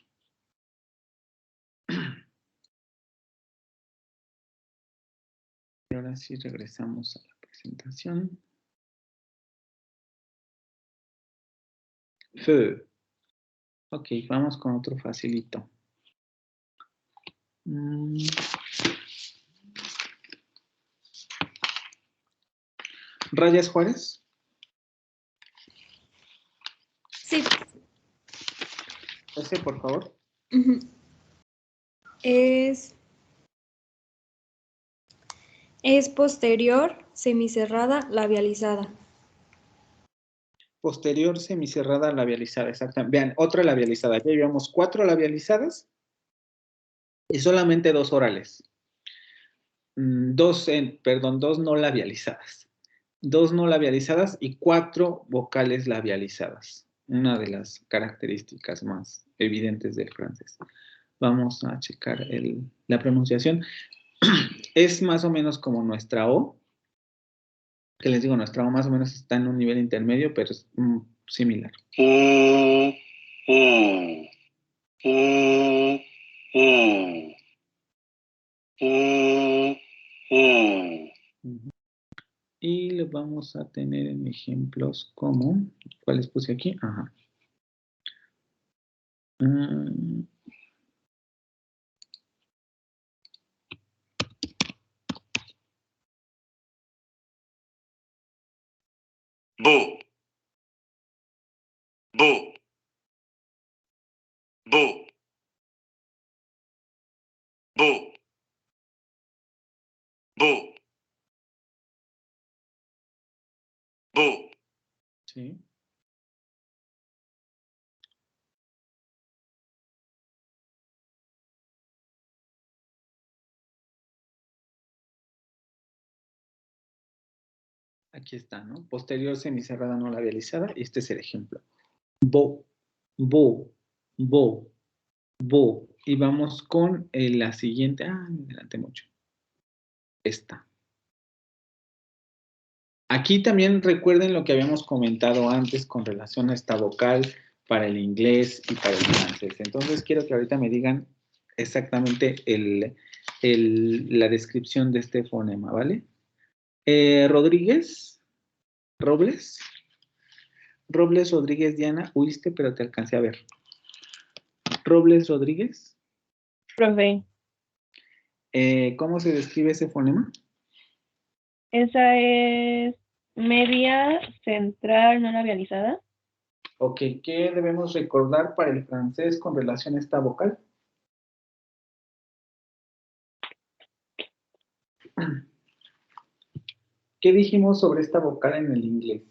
Y ahora sí regresamos a la presentación. Feu. Ok, vamos con otro facilito. ¿Rayas Juárez? Sí. Ese, por favor. Es posterior, semicerrada, labializada. Posterior, semicerrada, labializada, exactamente. Vean, otra labializada. Ya llevamos 4 labializadas y solamente 2 orales. 2 no labializadas. 2 no labializadas y 4 vocales labializadas. Una de las características más evidentes del francés. Vamos a checar la pronunciación. Es más o menos como nuestra O. Que les digo, nuestra O más o menos está en un nivel intermedio, pero es similar. Y lo vamos a tener en ejemplos como, ¿cuáles puse aquí? Ajá. beau, beau, beau, beau, beau, beau. Sí. Aquí está, ¿no? Posterior semicerrada no labializada. Y este es el ejemplo. Bo, bo, bo, bo. Y vamos con la siguiente. Ah, me adelanté mucho. Esta. Aquí también recuerden lo que habíamos comentado antes con relación a esta vocal para el inglés y para el francés. Entonces quiero que ahorita me digan exactamente la descripción de este fonema, ¿vale? Rodríguez, Robles, Robles Rodríguez Diana, huiste, pero te alcancé a ver. Robles Rodríguez. Profe, ¿Cómo se describe ese fonema? esa es media central no labializada. Ok, ¿qué debemos recordar para el francés con relación a esta vocal? ¿Qué dijimos sobre esta vocal en el inglés?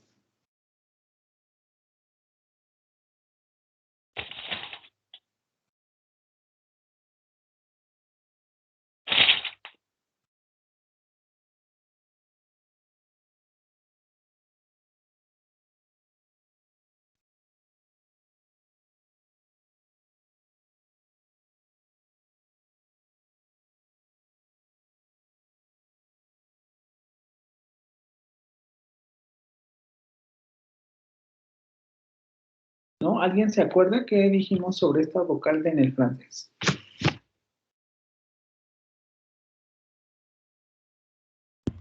¿No? ¿Alguien se acuerda qué dijimos sobre esta vocal en el francés?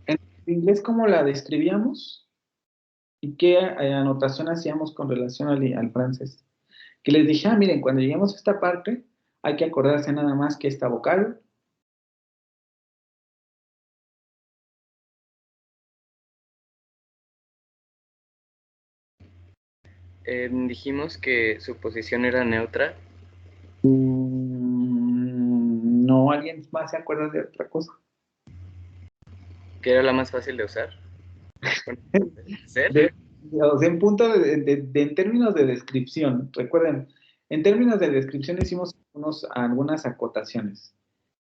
En inglés, ¿cómo la describíamos? ¿Y qué anotación hacíamos con relación al francés? Que les dije, miren, cuando lleguemos a esta parte, hay que acordarse nada más que esta vocal. Dijimos que su posición era neutra. No, ¿alguien más se acuerda de otra cosa? Que era la más fácil de usar. ¿Ser? O sea, en punto en términos de descripción, recuerden, en términos de descripción hicimos algunas acotaciones.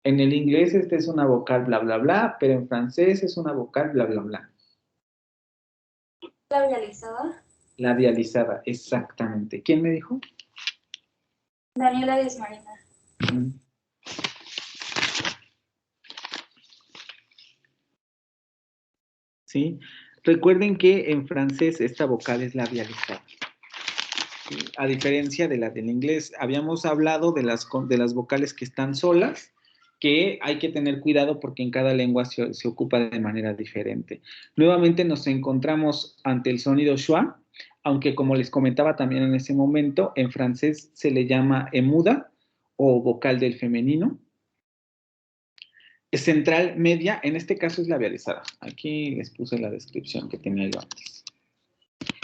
En el inglés este es una vocal bla bla bla, pero en francés es una vocal bla bla bla. Labializada. Labializada, exactamente. ¿Quién me dijo? Daniela Desmarina. ¿Sí? Recuerden que en francés esta vocal es labializada. ¿Sí? A diferencia de la del inglés, habíamos hablado de las vocales que están solas, que hay que tener cuidado porque en cada lengua se ocupa de manera diferente. Nuevamente nos encontramos ante el sonido schwa, aunque como les comentaba también en ese momento, en francés se le llama emuda o vocal del femenino. Central media, en este caso es labializada. Aquí les puse la descripción que tenía yo antes.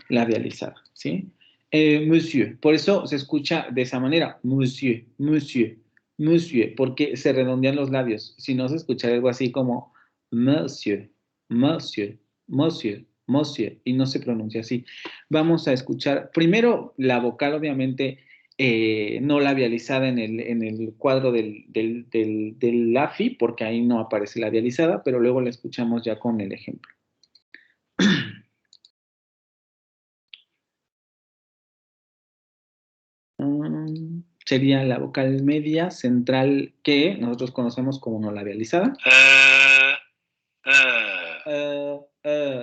Labializada, ¿sí? Monsieur, por eso se escucha de esa manera, monsieur, monsieur, monsieur, porque se redondean los labios. Si no, se escucha algo así como monsieur, monsieur, monsieur, monsieur, y no se pronuncia así. Vamos a escuchar primero la vocal, obviamente, no labializada en el cuadro del AFI, porque ahí no aparece labializada, pero luego la escuchamos ya con el ejemplo. Sería la vocal media central que nosotros conocemos como no labializada.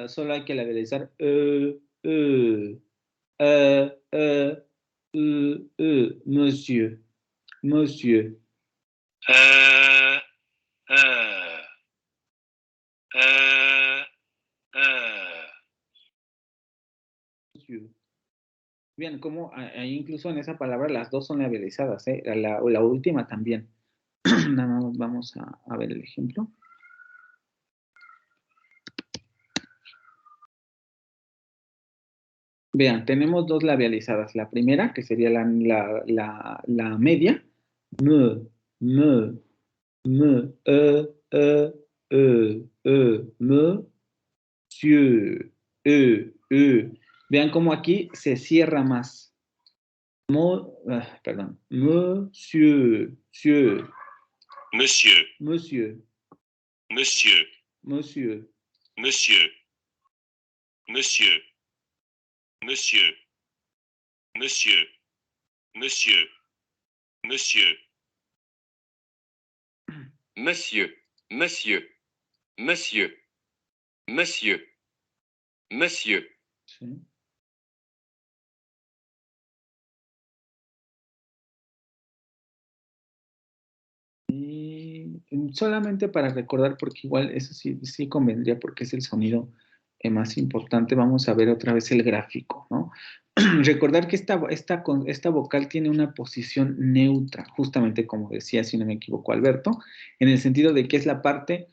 Solo hay que labializar monsieur, monsieur. Monsieur. Bien, como ahí incluso en esa palabra las dos son labializadas, ¿eh? La última también. Nada más vamos a ver el ejemplo. Vean, tenemos dos labializadas. La primera, que sería la media, m, m, m, monsieur, Vean cómo aquí se cierra más. Perdón. Monsieur, monsieur, Monsieur, monsieur, monsieur, monsieur, monsieur, monsieur, monsieur, monsieur, monsieur, monsieur, monsieur, monsieur, monsieur, monsieur, monsieur, ¿sí? Y solamente para recordar, porque igual eso sí convendría porque es el sonido más importante, vamos a ver otra vez el gráfico, ¿no? Recordar que esta vocal tiene una posición neutra, justamente como decía, si no me equivoco, Alberto, en el sentido de que es la parte,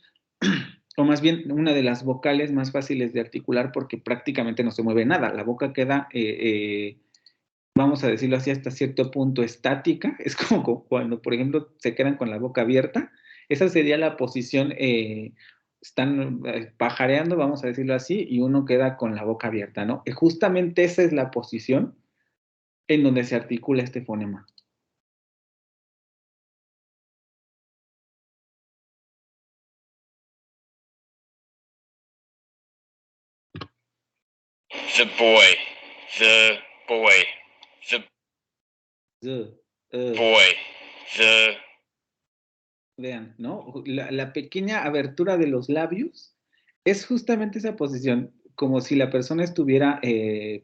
o más bien una de las vocales más fáciles de articular porque prácticamente no se mueve nada. La boca queda, vamos a decirlo así, hasta cierto punto estática. Es como cuando, por ejemplo, se quedan con la boca abierta. Esa sería la posición, están pajareando, vamos a decirlo así, y uno queda con la boca abierta, ¿no? Y justamente esa es la posición en donde se articula este fonema. the boy, the boy, the boy, the Vean, ¿no? La pequeña abertura de los labios es justamente esa posición, como si la persona estuviera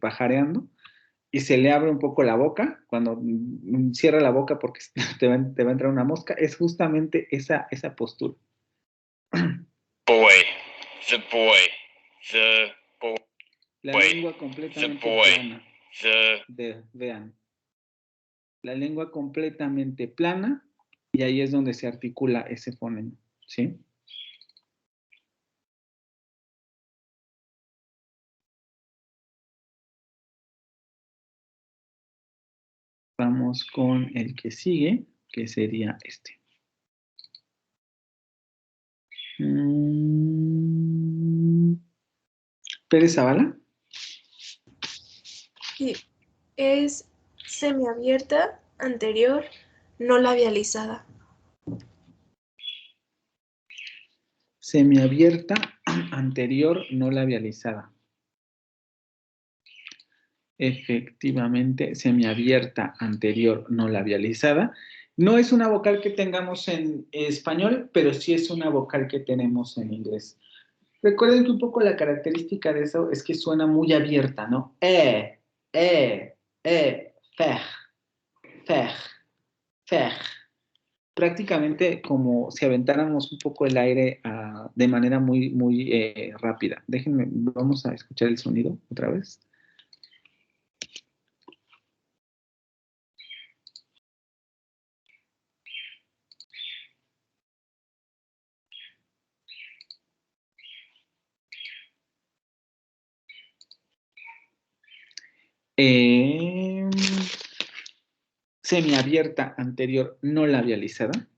pajareando y se le abre un poco la boca, cuando cierra la boca porque te va a entrar una mosca, es justamente esa postura. boy, the boy, the boy, La boy, lengua the completamente boy, plana. Vean, la lengua completamente plana y ahí es donde se articula ese fonema, ¿sí? Vamos con el que sigue, que sería este. Pérez Zavala. Sí, es semiabierta, anterior, no labializada. Semiabierta, anterior, no labializada. Efectivamente, semiabierta, anterior, no labializada. No es una vocal que tengamos en español, pero sí es una vocal que tenemos en inglés. Recuerden que un poco la característica de eso es que suena muy abierta, ¿no? Fer, fer. Prácticamente como si aventáramos un poco el aire de manera muy, muy rápida. Déjenme, vamos a escuchar el sonido otra vez. Semiabierta anterior no labializada.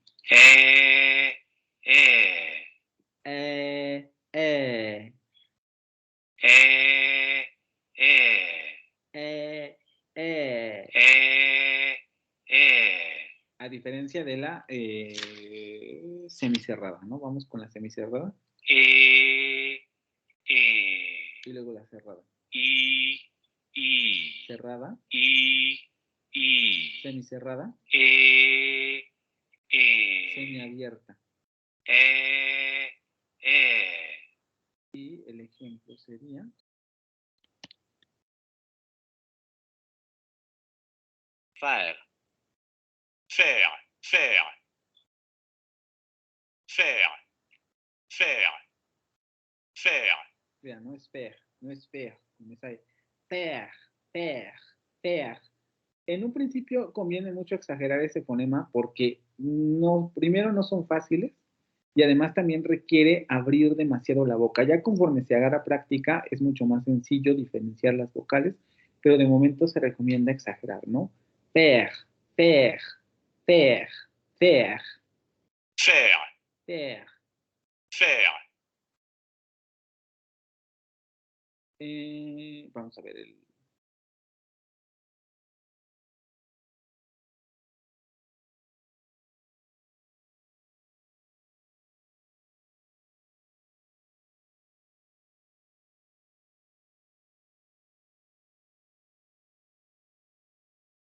A diferencia de la semicerrada, ¿no? Vamos con la semicerrada. Y luego la cerrada. Cerrada. Semicerrada. Semiabierta. Y el ejemplo sería... faire, faire, faire, faire, faire, faire. Vean, no es faire, no es faire, como es ahí. Faire, faire, faire. En un principio conviene mucho exagerar ese fonema porque primero no son fáciles y además también requiere abrir demasiado la boca. Ya conforme se agarra práctica es mucho más sencillo diferenciar las vocales pero de momento se recomienda exagerar, ¿no? Faire, faire, faire, faire, faire, faire. faire, Vamos a ver el...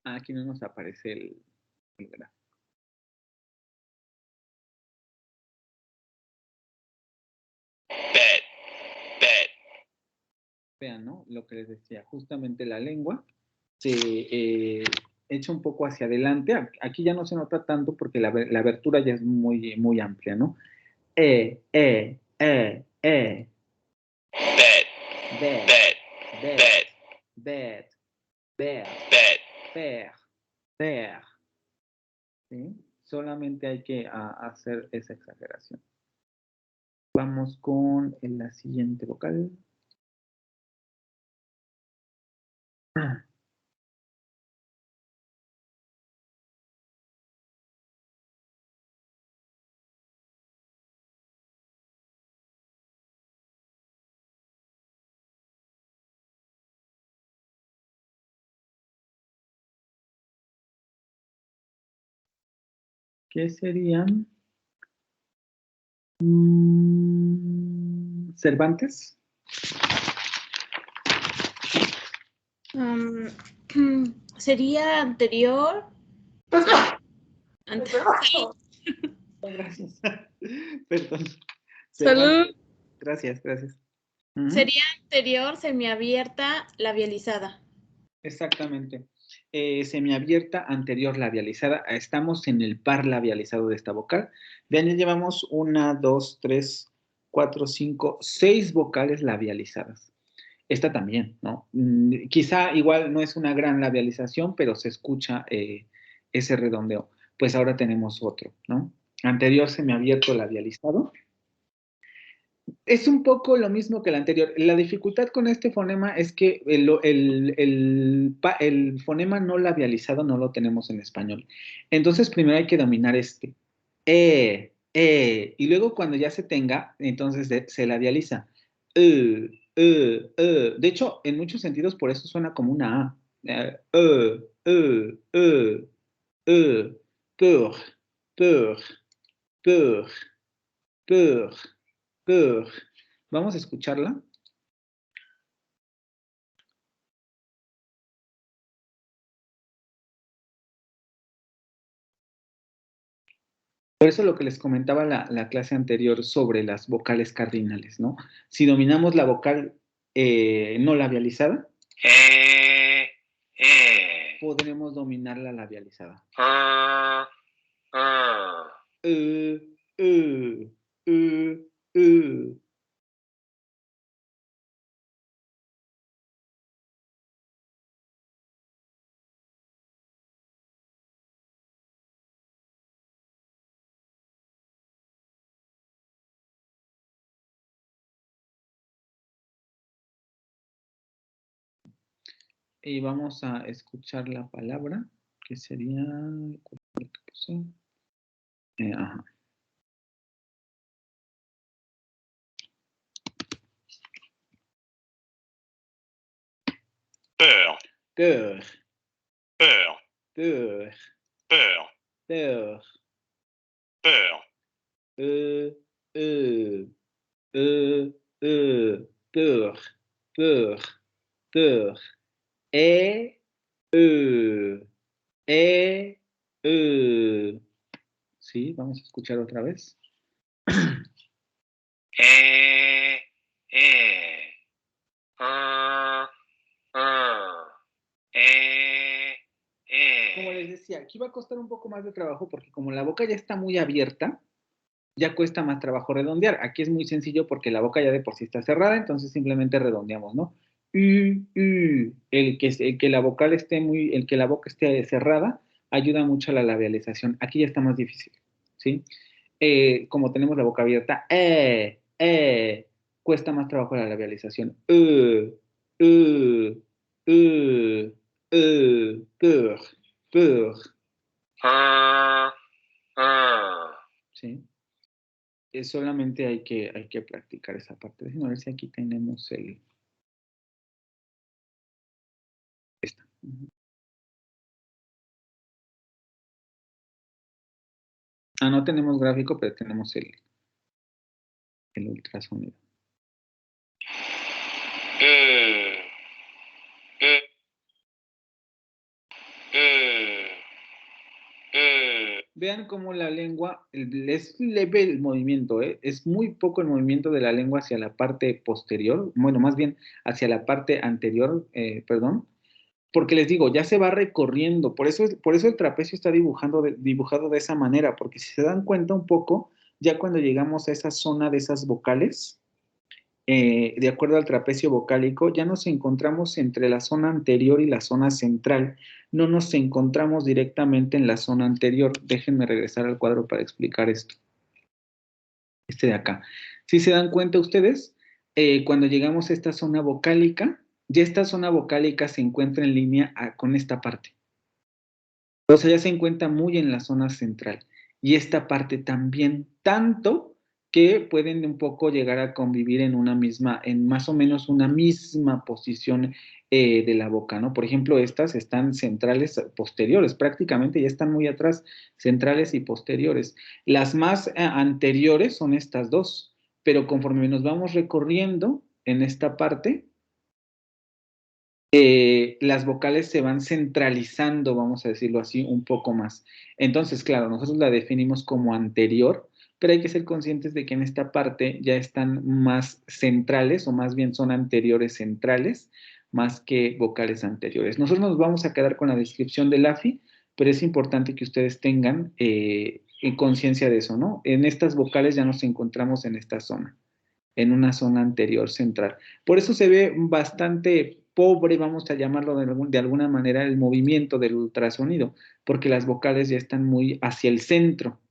Aquí no nos aparece el gráfico. bed, bed, Vean, ¿no? Lo que les decía, justamente la lengua se echa un poco hacia adelante. Aquí ya no se nota tanto porque la abertura ya es muy, muy amplia, ¿no? bed, Bed, bed, bed, bed, bed, bed, bed, fair, fair. ¿Sí? Solamente hay que hacer esa exageración. Vamos con la siguiente vocal. ¿Qué serían? Cervantes. Sería anterior. Gracias. Perdón. Salud. Gracias, gracias. Sería anterior, semiabierta, labializada. Exactamente. Semiabierta, anterior labializada. Estamos en el par labializado de esta vocal. Vean, ya llevamos 1, 2, 3, 4, 5, 6 vocales labializadas. Esta también, ¿no? Quizá igual no es una gran labialización, pero se escucha ese redondeo. Pues ahora tenemos otro, ¿no? Anterior semiabierto labializado. Es un poco lo mismo que el anterior. La dificultad con este fonema es que el fonema no labializado no lo tenemos en español. Entonces, primero hay que dominar este. Y luego cuando ya se tenga, entonces se labializa. De hecho, en muchos sentidos, por eso suena como una A. Peur, peur, peur, peur. Vamos a escucharla. Por eso lo que les comentaba la clase anterior sobre las vocales cardinales, ¿no? Si dominamos la vocal no labializada, podremos dominar la labializada. Y vamos a escuchar la palabra, que sería... ajá. peur, Peur, peur, peur, peur, peur. peur, Peur, peur, peur. Sí, vamos a escuchar otra vez. Como les decía, aquí va a costar un poco más de trabajo porque como la boca ya está muy abierta, ya cuesta más trabajo redondear. Aquí es muy sencillo porque la boca ya de por sí está cerrada, entonces simplemente redondeamos, ¿no? El que la vocal esté el que la boca esté cerrada ayuda mucho a la labialización. Aquí ya está más difícil, ¿sí? Como tenemos la boca abierta, cuesta más trabajo la labialización. peur, peur. Ah, ah. ¿Sí? Solamente hay que practicar esa parte. Déjenme ver si aquí tenemos el... Esta. Ah, no tenemos gráfico, pero tenemos el ultrasonido. Vean cómo la lengua, es leve el movimiento, ¿eh? Es muy poco el movimiento de la lengua hacia la parte posterior, bueno, más bien hacia la parte anterior, perdón, porque les digo, ya se va recorriendo, por eso el trapecio está dibujado de esa manera, porque si se dan cuenta un poco, ya cuando llegamos a esa zona de esas vocales, de acuerdo al trapecio vocálico, ya nos encontramos entre la zona anterior y la zona central. No nos encontramos directamente en la zona anterior. Déjenme regresar al cuadro para explicar esto. Este de acá. Si se dan cuenta ustedes, cuando llegamos a esta zona vocálica, ya esta zona vocálica se encuentra en línea con esta parte. O sea, ya se encuentra muy en la zona central. Y esta parte también, tanto que pueden un poco llegar a convivir en más o menos una misma posición de la boca, ¿no? Por ejemplo, estas están centrales posteriores, prácticamente ya están muy atrás, centrales y posteriores. Las más anteriores son estas dos, pero conforme nos vamos recorriendo en esta parte, las vocales se van centralizando, vamos a decirlo así, un poco más. Entonces, claro, nosotros la definimos como anterior, pero hay que ser conscientes de que en esta parte ya están más centrales, o más bien son anteriores centrales, más que vocales anteriores. Nosotros nos vamos a quedar con la descripción del AFI, pero es importante que ustedes tengan conciencia de eso, ¿no? En estas vocales ya nos encontramos en esta zona, en una zona anterior central. Por eso se ve bastante pobre, vamos a llamarlo de alguna manera, el movimiento del ultrasonido, porque las vocales ya están muy hacia el centro,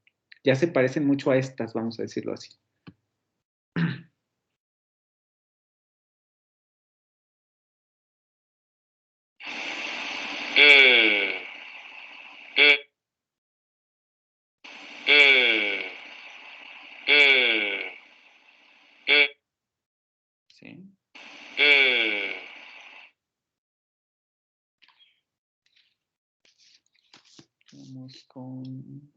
ya se parecen mucho a estas, vamos a decirlo así. ¿Sí? Vamos con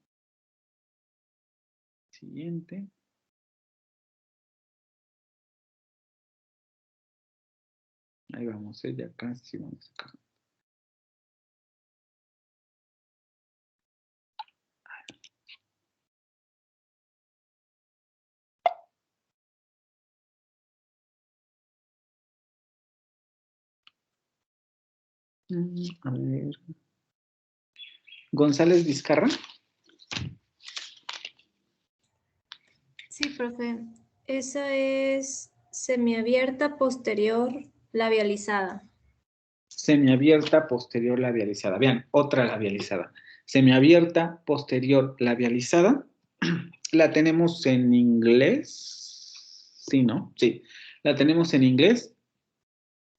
siguiente. Ahí vamos, ya casi vamos acá. A ver. González Vizcarra. Sí, profe. Esa es semiabierta posterior labializada. Semiabierta posterior labializada. Vean, otra labializada. Semiabierta posterior labializada. La tenemos en inglés. Sí, ¿no? Sí. La tenemos en inglés.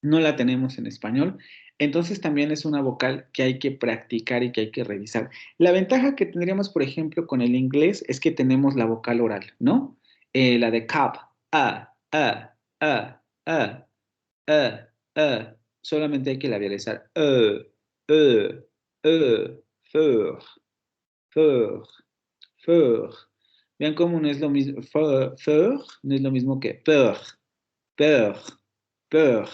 No la tenemos en español. Entonces también es una vocal que hay que practicar y que hay que revisar. La ventaja que tendríamos, por ejemplo, con el inglés es que tenemos la vocal oral, ¿no? La de cup, a. Solamente hay que labializar. Fur, fur, fur. Vean cómo no es lo mismo. Fur no es lo mismo que peur, peur, peur.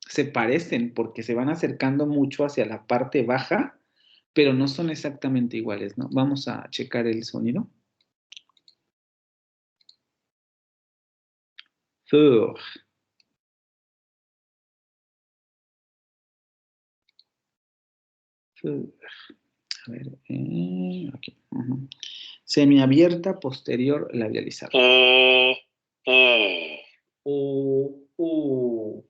Se parecen porque se van acercando mucho hacia la parte baja, pero no son exactamente iguales, ¿no? Vamos a checar el sonido. Fur. Fur. A ver, aquí. Semiabierta posterior labializada. Fur, fur.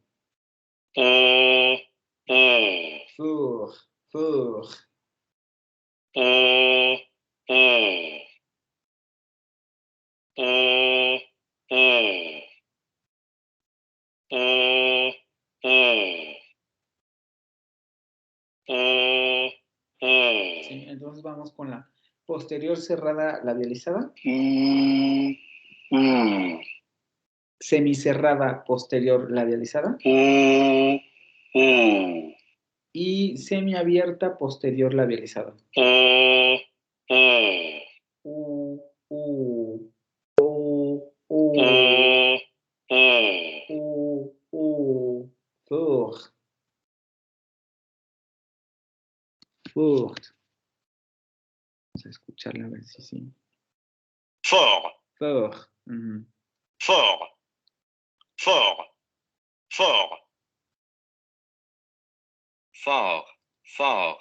Sí, entonces vamos con la posterior cerrada labializada. Semicerrada posterior labializada. Y semiabierta posterior labializada. Fort. Fort. Vamos a escucharla a ver si sí. Fort. Fort. Fort. Fort. Fort. Fort. Fort.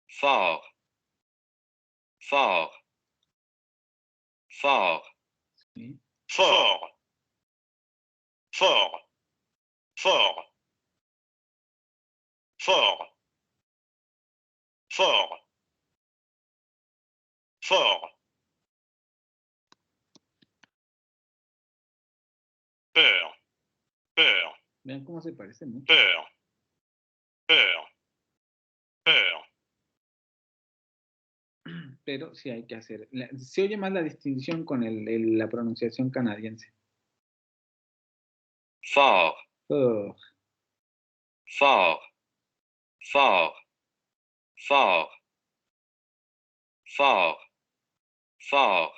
Fort. Fort. Fort. Sí. Fort. Fort. Fort. Fort. Fort. Fort. Peur. Peur. Vean cómo se parece mucho. Peur. Peur. Peur. Pero sí hay que hacer. Se oye más la distinción con la pronunciación canadiense. Fort. Fort. Fort. Fort. Fort. Fort. Fort.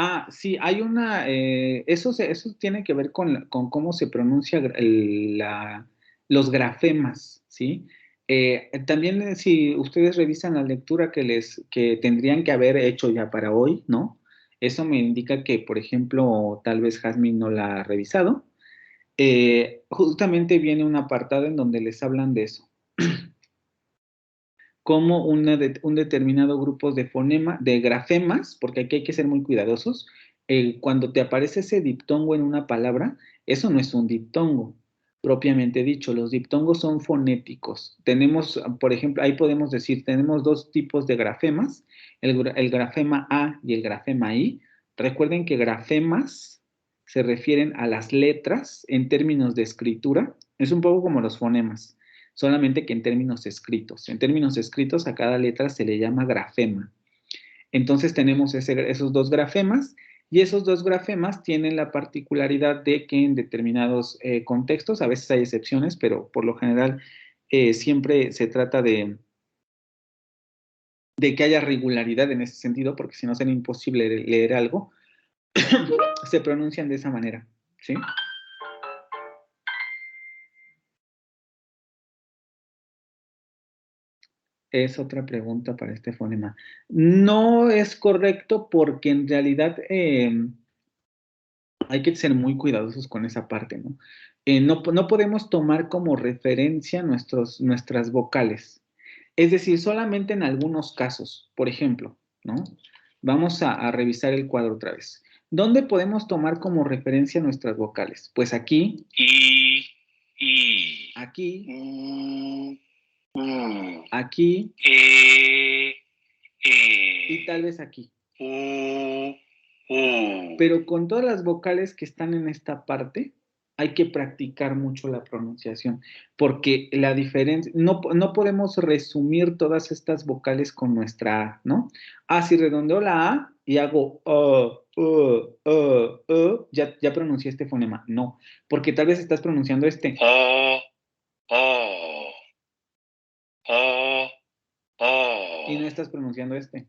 Ah, sí, hay una, eso tiene que ver con cómo se pronuncia los grafemas, ¿sí? También si ustedes revisan la lectura que tendrían que haber hecho ya para hoy, ¿no? Eso me indica que, por ejemplo, tal vez Jazmín no la ha revisado. Justamente viene un apartado en donde les hablan de eso. Como un determinado grupo de grafemas, porque aquí hay que ser muy cuidadosos. Cuando te aparece ese diptongo en una palabra, eso no es un diptongo, propiamente dicho. Los diptongos son fonéticos. Tenemos, por ejemplo, ahí podemos decir, tenemos dos tipos de grafemas, el grafema A y el grafema I. Recuerden que grafemas se refieren a las letras en términos de escritura. Es un poco como los fonemas, solamente que en términos escritos. En términos escritos a cada letra se le llama grafema. Entonces tenemos esos dos grafemas y esos dos grafemas tienen la particularidad de que en determinados contextos, a veces hay excepciones, pero por lo general siempre se trata de que haya regularidad en ese sentido, porque si no sería imposible leer algo, se pronuncian de esa manera, ¿sí? Es otra pregunta para este fonema. No es correcto porque en realidad hay que ser muy cuidadosos con esa parte, ¿no? No podemos tomar como referencia nuestras vocales. Es decir, solamente en algunos casos, por ejemplo, ¿no? Vamos a revisar el cuadro otra vez. ¿Dónde podemos tomar como referencia nuestras vocales? Pues aquí. Aquí. Aquí. Y tal vez aquí. Pero con todas las vocales que están en esta parte, hay que practicar mucho la pronunciación, porque la diferencia, no podemos resumir todas estas vocales con nuestra A, ¿no? Si redondeo la A y hago ya pronuncié este fonema. No, porque tal vez estás pronunciando este. Y no estás pronunciando este.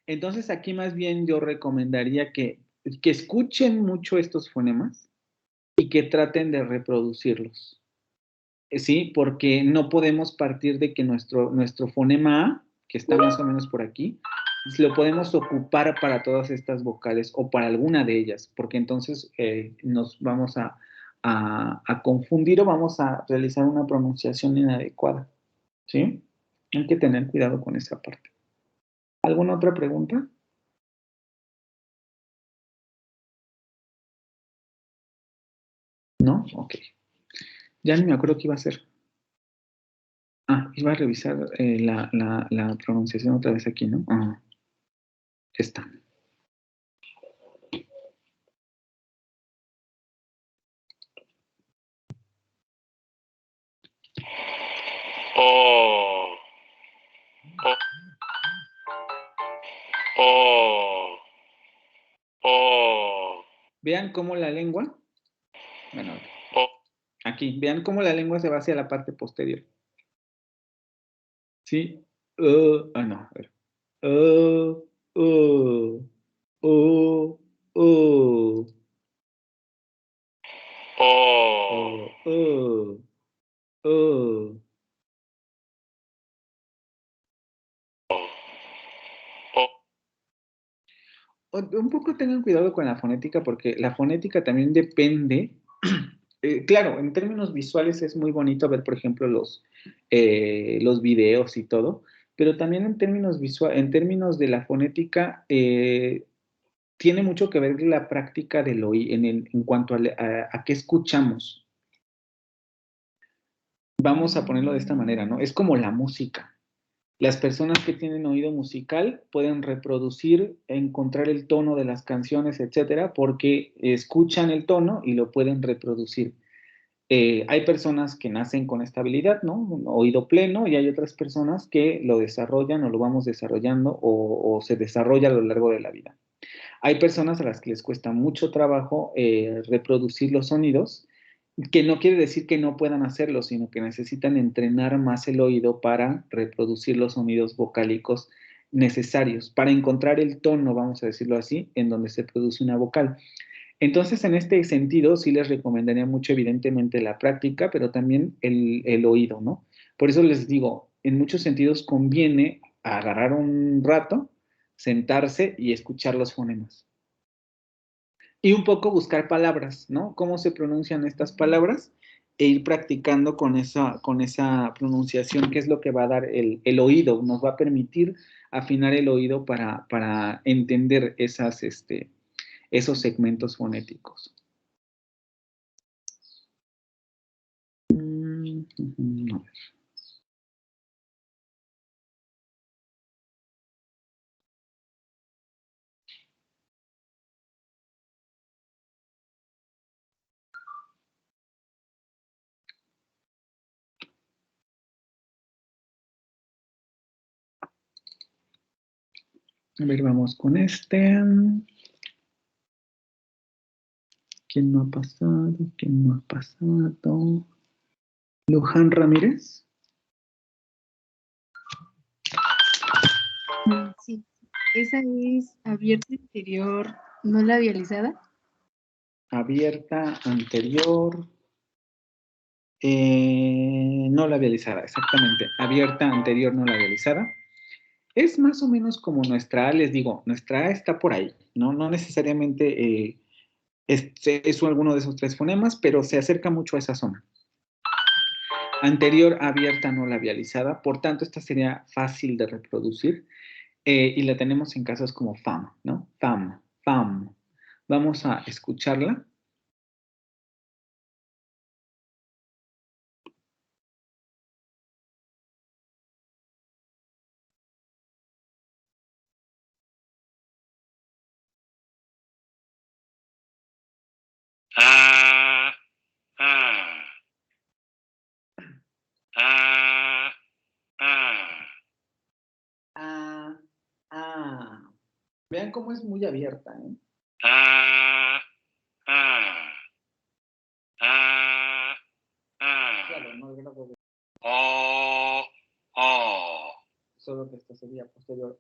Entonces aquí más bien yo recomendaría que escuchen mucho estos fonemas y que traten de reproducirlos. ¿Sí? Porque no podemos partir de que nuestro fonema A, que está más o menos por aquí, lo podemos ocupar para todas estas vocales o para alguna de ellas, porque entonces nos vamos a confundir o vamos a realizar una pronunciación inadecuada. ¿Sí? Hay que tener cuidado con esa parte. ¿Alguna otra pregunta? ¿No? Ok. Ya ni me acuerdo qué iba a hacer. Ah, iba a revisar la pronunciación otra vez aquí, ¿no? Ah, esta. Oh. Oh. Oh. Oh. Vean cómo la lengua, bueno, Oh. aquí, vean cómo la lengua se va hacia la parte posterior. ¿Sí? No, a ver. Oh, oh, oh, oh, Oh. oh, oh. Un poco tengan cuidado con la fonética porque la fonética también depende. Claro, en términos visuales es muy bonito ver, por ejemplo, los videos y todo, pero también en términos en términos de la fonética, tiene mucho que ver la práctica del oído en cuanto a qué escuchamos. Vamos a ponerlo de esta manera, ¿no? Es como la música. Las personas que tienen oído musical pueden reproducir, encontrar el tono de las canciones, etcétera, porque escuchan el tono y lo pueden reproducir. Hay personas que nacen con esta habilidad, ¿no? Un oído pleno, y hay otras personas que lo desarrollan o lo vamos desarrollando o se desarrolla a lo largo de la vida. Hay personas a las que les cuesta mucho trabajo reproducir los sonidos, que no quiere decir que no puedan hacerlo, sino que necesitan entrenar más el oído para reproducir los sonidos vocálicos necesarios, para encontrar el tono, vamos a decirlo así, en donde se produce una vocal. Entonces, en este sentido, sí les recomendaría mucho, evidentemente, la práctica, pero también el oído, ¿no? Por eso les digo, en muchos sentidos conviene agarrar un rato, sentarse y escuchar los fonemas. Y un poco buscar palabras, ¿no? Cómo se pronuncian estas palabras e ir practicando con esa pronunciación, que es lo que va a dar el oído, nos va a permitir afinar el oído para entender esos segmentos fonéticos. A ver. A ver, vamos con este. ¿Quién no ha pasado? ¿Quién no ha pasado? Luján Ramírez. Sí, esa es abierta anterior, no labializada. Abierta anterior. No labializada, exactamente. Abierta anterior no labializada. Es más o menos como nuestra A, les digo, nuestra A está por ahí, ¿no? No necesariamente es alguno de esos tres fonemas, pero se acerca mucho a esa zona. Anterior abierta no labializada, por tanto, esta sería fácil de reproducir y la tenemos en casos como fam, ¿no? Fam, fam. Vamos a escucharla. Vean cómo es muy abierta, ¿eh? Claro, no grabo de... Solo que esta sería posterior.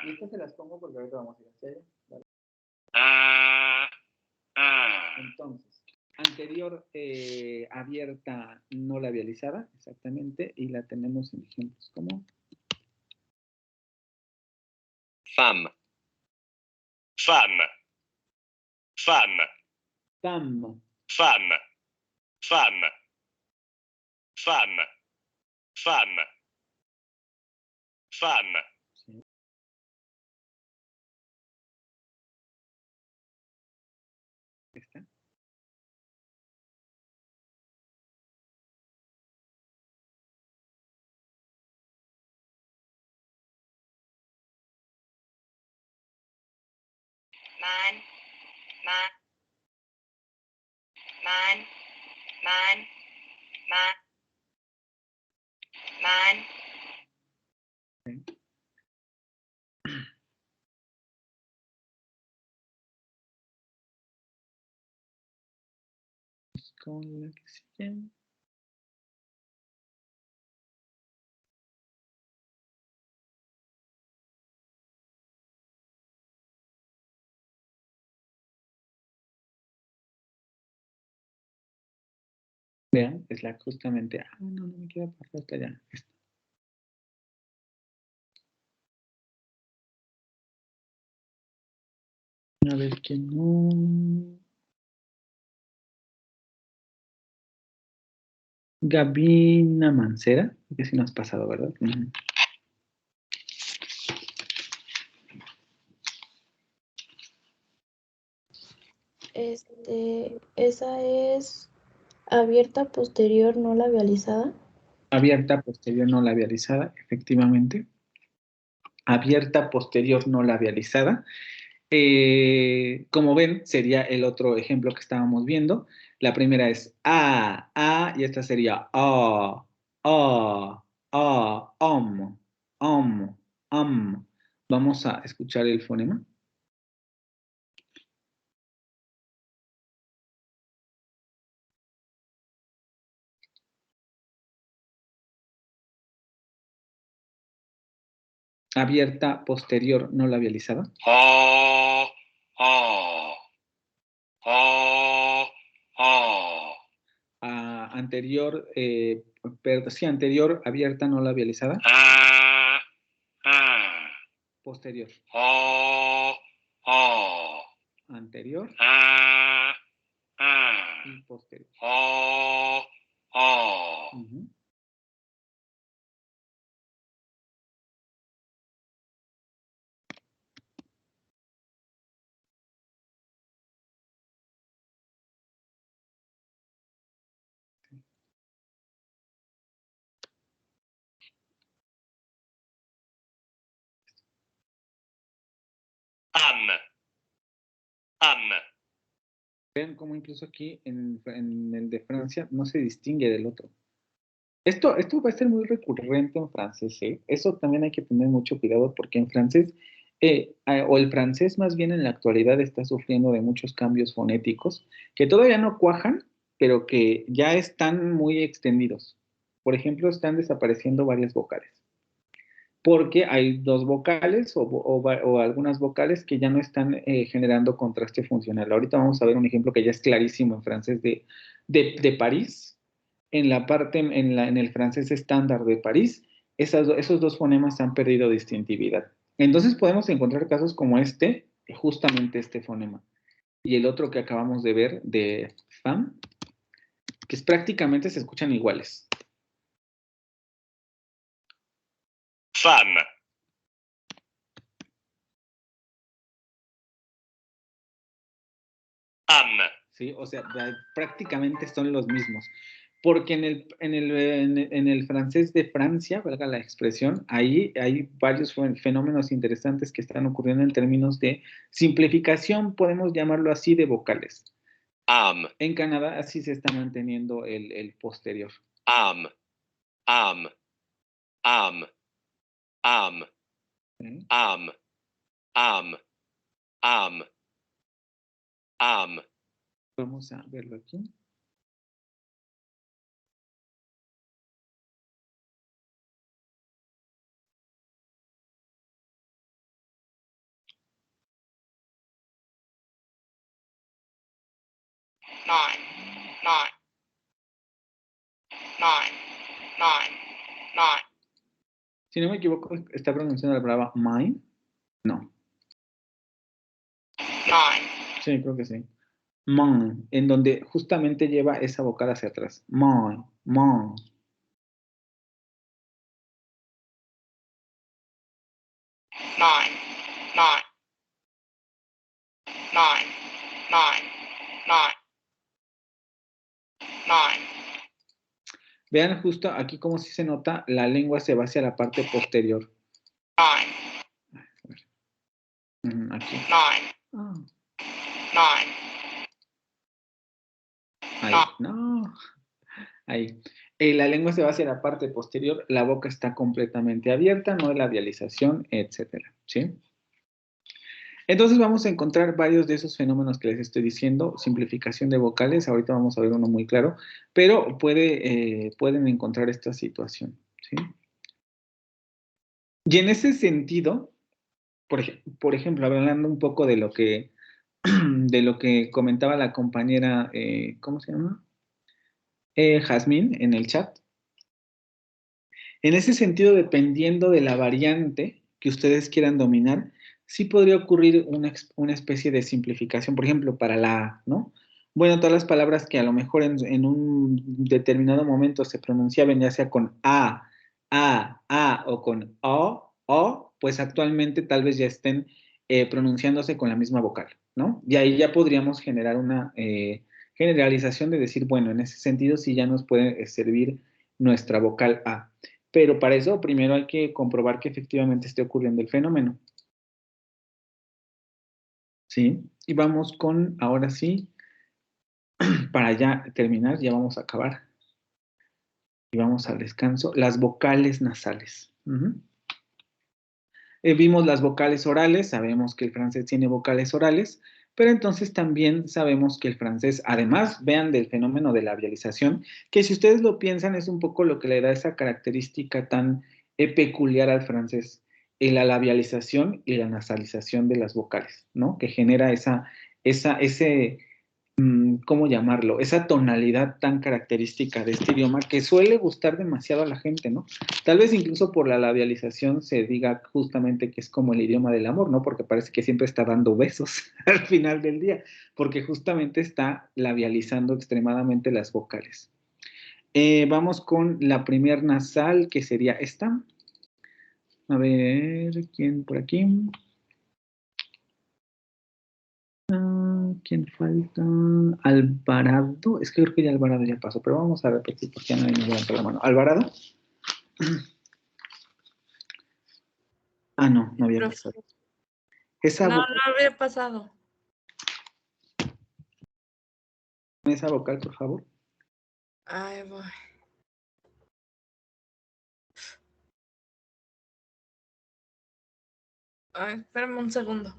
Y estas se las pongo porque ahorita vamos a ir hacia allá. ¿Vale? Entonces, anterior abierta no labializada, exactamente, y la tenemos en ejemplos como Femme. Femme. Femme. Femme. Femme. Femme. Femme. Femme. Femme. Sí. ¿Está? Man. Man. Man. Man. Man. Man. Con la que sigue. Vean, es la justamente. Ah, no me quiero pasar hasta allá. Esta. A ver que no. Gabina Mancera, que sí nos has pasado, ¿verdad? Esa es abierta posterior no labializada. Abierta posterior no labializada, efectivamente. Abierta posterior no labializada. Como ven, sería el otro ejemplo que estábamos viendo. La primera es a, y esta sería a, om. Vamos a escuchar el fonema. Abierta posterior no labializada. Ah. Ah. Ah. Ah. Anterior, sí, anterior, abierta no labializada. Ah. Ah. Posterior. Ah. Ah. Anterior Ah. Ah. y posterior. Ah. Ah. Ujú. Am. Am. Vean cómo incluso aquí en el de Francia no se distingue del otro. Esto va a ser muy recurrente en francés, ¿eh? Eso también hay que tener mucho cuidado porque en francés, o el francés más bien en la actualidad está sufriendo de muchos cambios fonéticos que todavía no cuajan, pero que ya están muy extendidos. Por ejemplo, están desapareciendo varias vocales. Porque hay dos vocales o algunas vocales que ya no están generando contraste funcional. Ahorita vamos a ver un ejemplo que ya es clarísimo en francés de París. En la parte, en el francés estándar de París, esos dos fonemas han perdido distintividad. Entonces podemos encontrar casos como justamente este fonema. Y el otro que acabamos de ver de femme, que prácticamente se escuchan iguales. Femme. Am. ¿Sí? O sea, prácticamente son los mismos. Porque en el francés de Francia, valga la expresión, ahí hay varios fenómenos interesantes que están ocurriendo en términos de simplificación, podemos llamarlo así, de vocales. Am. En Canadá así se está manteniendo el posterior. Am. Am. Am. Am. ¿Sí? Am. Am. Am. Am. Vamos a verlo aquí. Mine. Mine. Mine. Mine. Mine. Si no me equivoco, está pronunciando la palabra mine. No. Mine. Sí, creo que sí. mon, en donde justamente lleva esa vocal hacia atrás. Mon, mon. Mine, mine, mine, mine, mine, mine. Vean justo aquí como si se nota, la lengua se va hacia la parte posterior. Aquí. Ah. Ahí. No. Ahí. La lengua se va hacia la parte posterior, la boca está completamente abierta, no hay labialización, etcétera. ¿Sí? Entonces vamos a encontrar varios de esos fenómenos que les estoy diciendo, simplificación de vocales, ahorita vamos a ver uno muy claro, pero pueden encontrar esta situación. ¿Sí? Y en ese sentido, por ejemplo, hablando un poco de lo que comentaba la compañera, ¿cómo se llama? Jazmín en el chat. En ese sentido, dependiendo de la variante que ustedes quieran dominar, sí podría ocurrir una especie de simplificación, por ejemplo, para la A, ¿no? Bueno, todas las palabras que a lo mejor en un determinado momento se pronunciaban ya sea con A o con O, pues actualmente tal vez ya estén pronunciándose con la misma vocal, ¿no? Y ahí ya podríamos generar una generalización de decir, bueno, en ese sentido sí ya nos puede servir nuestra vocal A. Pero para eso primero hay que comprobar que efectivamente esté ocurriendo el fenómeno. ¿Sí? Y vamos con, ahora sí, para ya terminar, ya vamos a acabar. Y vamos al descanso. Las vocales nasales. Vimos las vocales orales, sabemos que el francés tiene vocales orales, pero entonces también sabemos que el francés, además, vean del fenómeno de labialización, que si ustedes lo piensan es un poco lo que le da esa característica tan peculiar al francés, la labialización y la nasalización de las vocales, ¿no? Que genera ese, ¿cómo llamarlo? Esa tonalidad tan característica de este idioma que suele gustar demasiado a la gente, ¿no? Tal vez incluso por la labialización se diga justamente que es como el idioma del amor, ¿no? Porque parece que siempre está dando besos al final del día, porque justamente está labializando extremadamente las vocales. Vamos con la primer nasal, que sería esta. A ver, ¿quién por aquí? ¿Quién falta? Alvarado. Es que creo que ya Alvarado ya pasó, pero vamos a repetir porque ya nadie me levanta la mano. ¿Alvarado? Ah, no había pasado. No había pasado. Esa vocal, por favor. Ahí voy. Ay, espérame un segundo.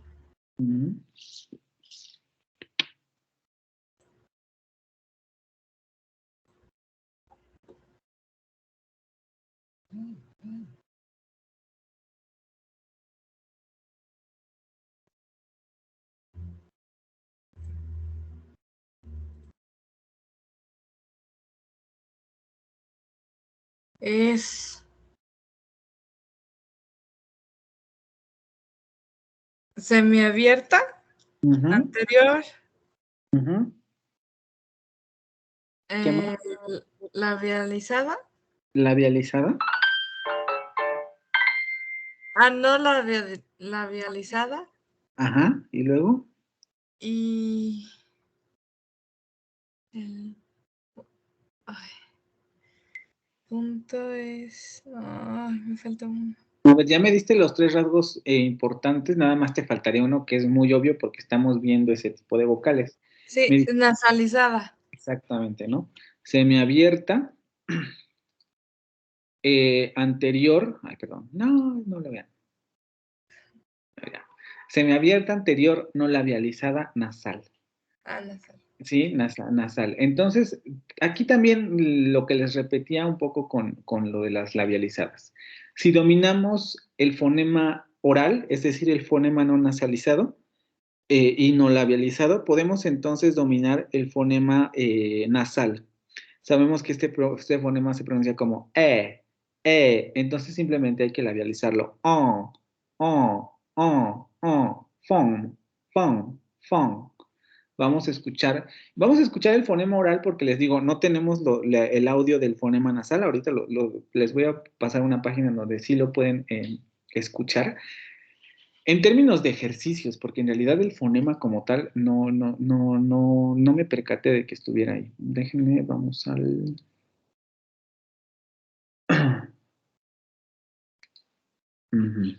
Es semiabierta, anterior, labializada. ¿Labializada? Ah, no, labializada. Ajá, ¿y luego? Y el punto es... Ay, me falta uno. Pues ya me diste los tres rasgos importantes, nada más te faltaría uno que es muy obvio porque estamos viendo ese tipo de vocales. Sí, nasalizada. Exactamente, ¿no? Semiabierta, anterior, ay, perdón, no lo vean. Semiabierta, anterior, no labializada, nasal. Ah, nasal. Sí, nasal. Entonces, aquí también lo que les repetía un poco con lo de las labializadas. Si dominamos el fonema oral, es decir, el fonema no nasalizado y no labializado, podemos entonces dominar el fonema nasal. Sabemos que este fonema se pronuncia como entonces simplemente hay que labializarlo. Fon, fon, fon. vamos a escuchar el fonema oral porque les digo, no tenemos el audio del fonema nasal. Ahorita les voy a pasar una página donde sí lo pueden escuchar. En términos de ejercicios, porque en realidad el fonema como tal no me percaté de que estuviera ahí. Déjenme, vamos al... Ujú.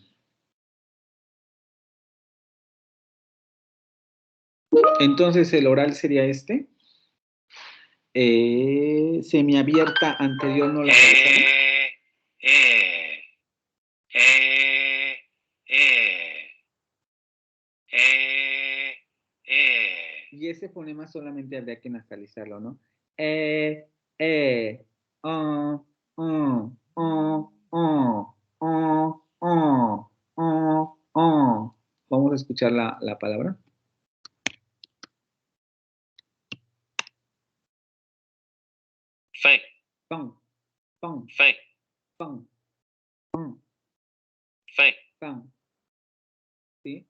Entonces el oral sería este. Semiabierta anterior no la realizamos. Y ese fonema solamente habría que nasalizarlo, ¿no? Vamos a escuchar la palabra. Fin. Pon, pon, Fin. pon, pon, Fin. pon. ¿Sí?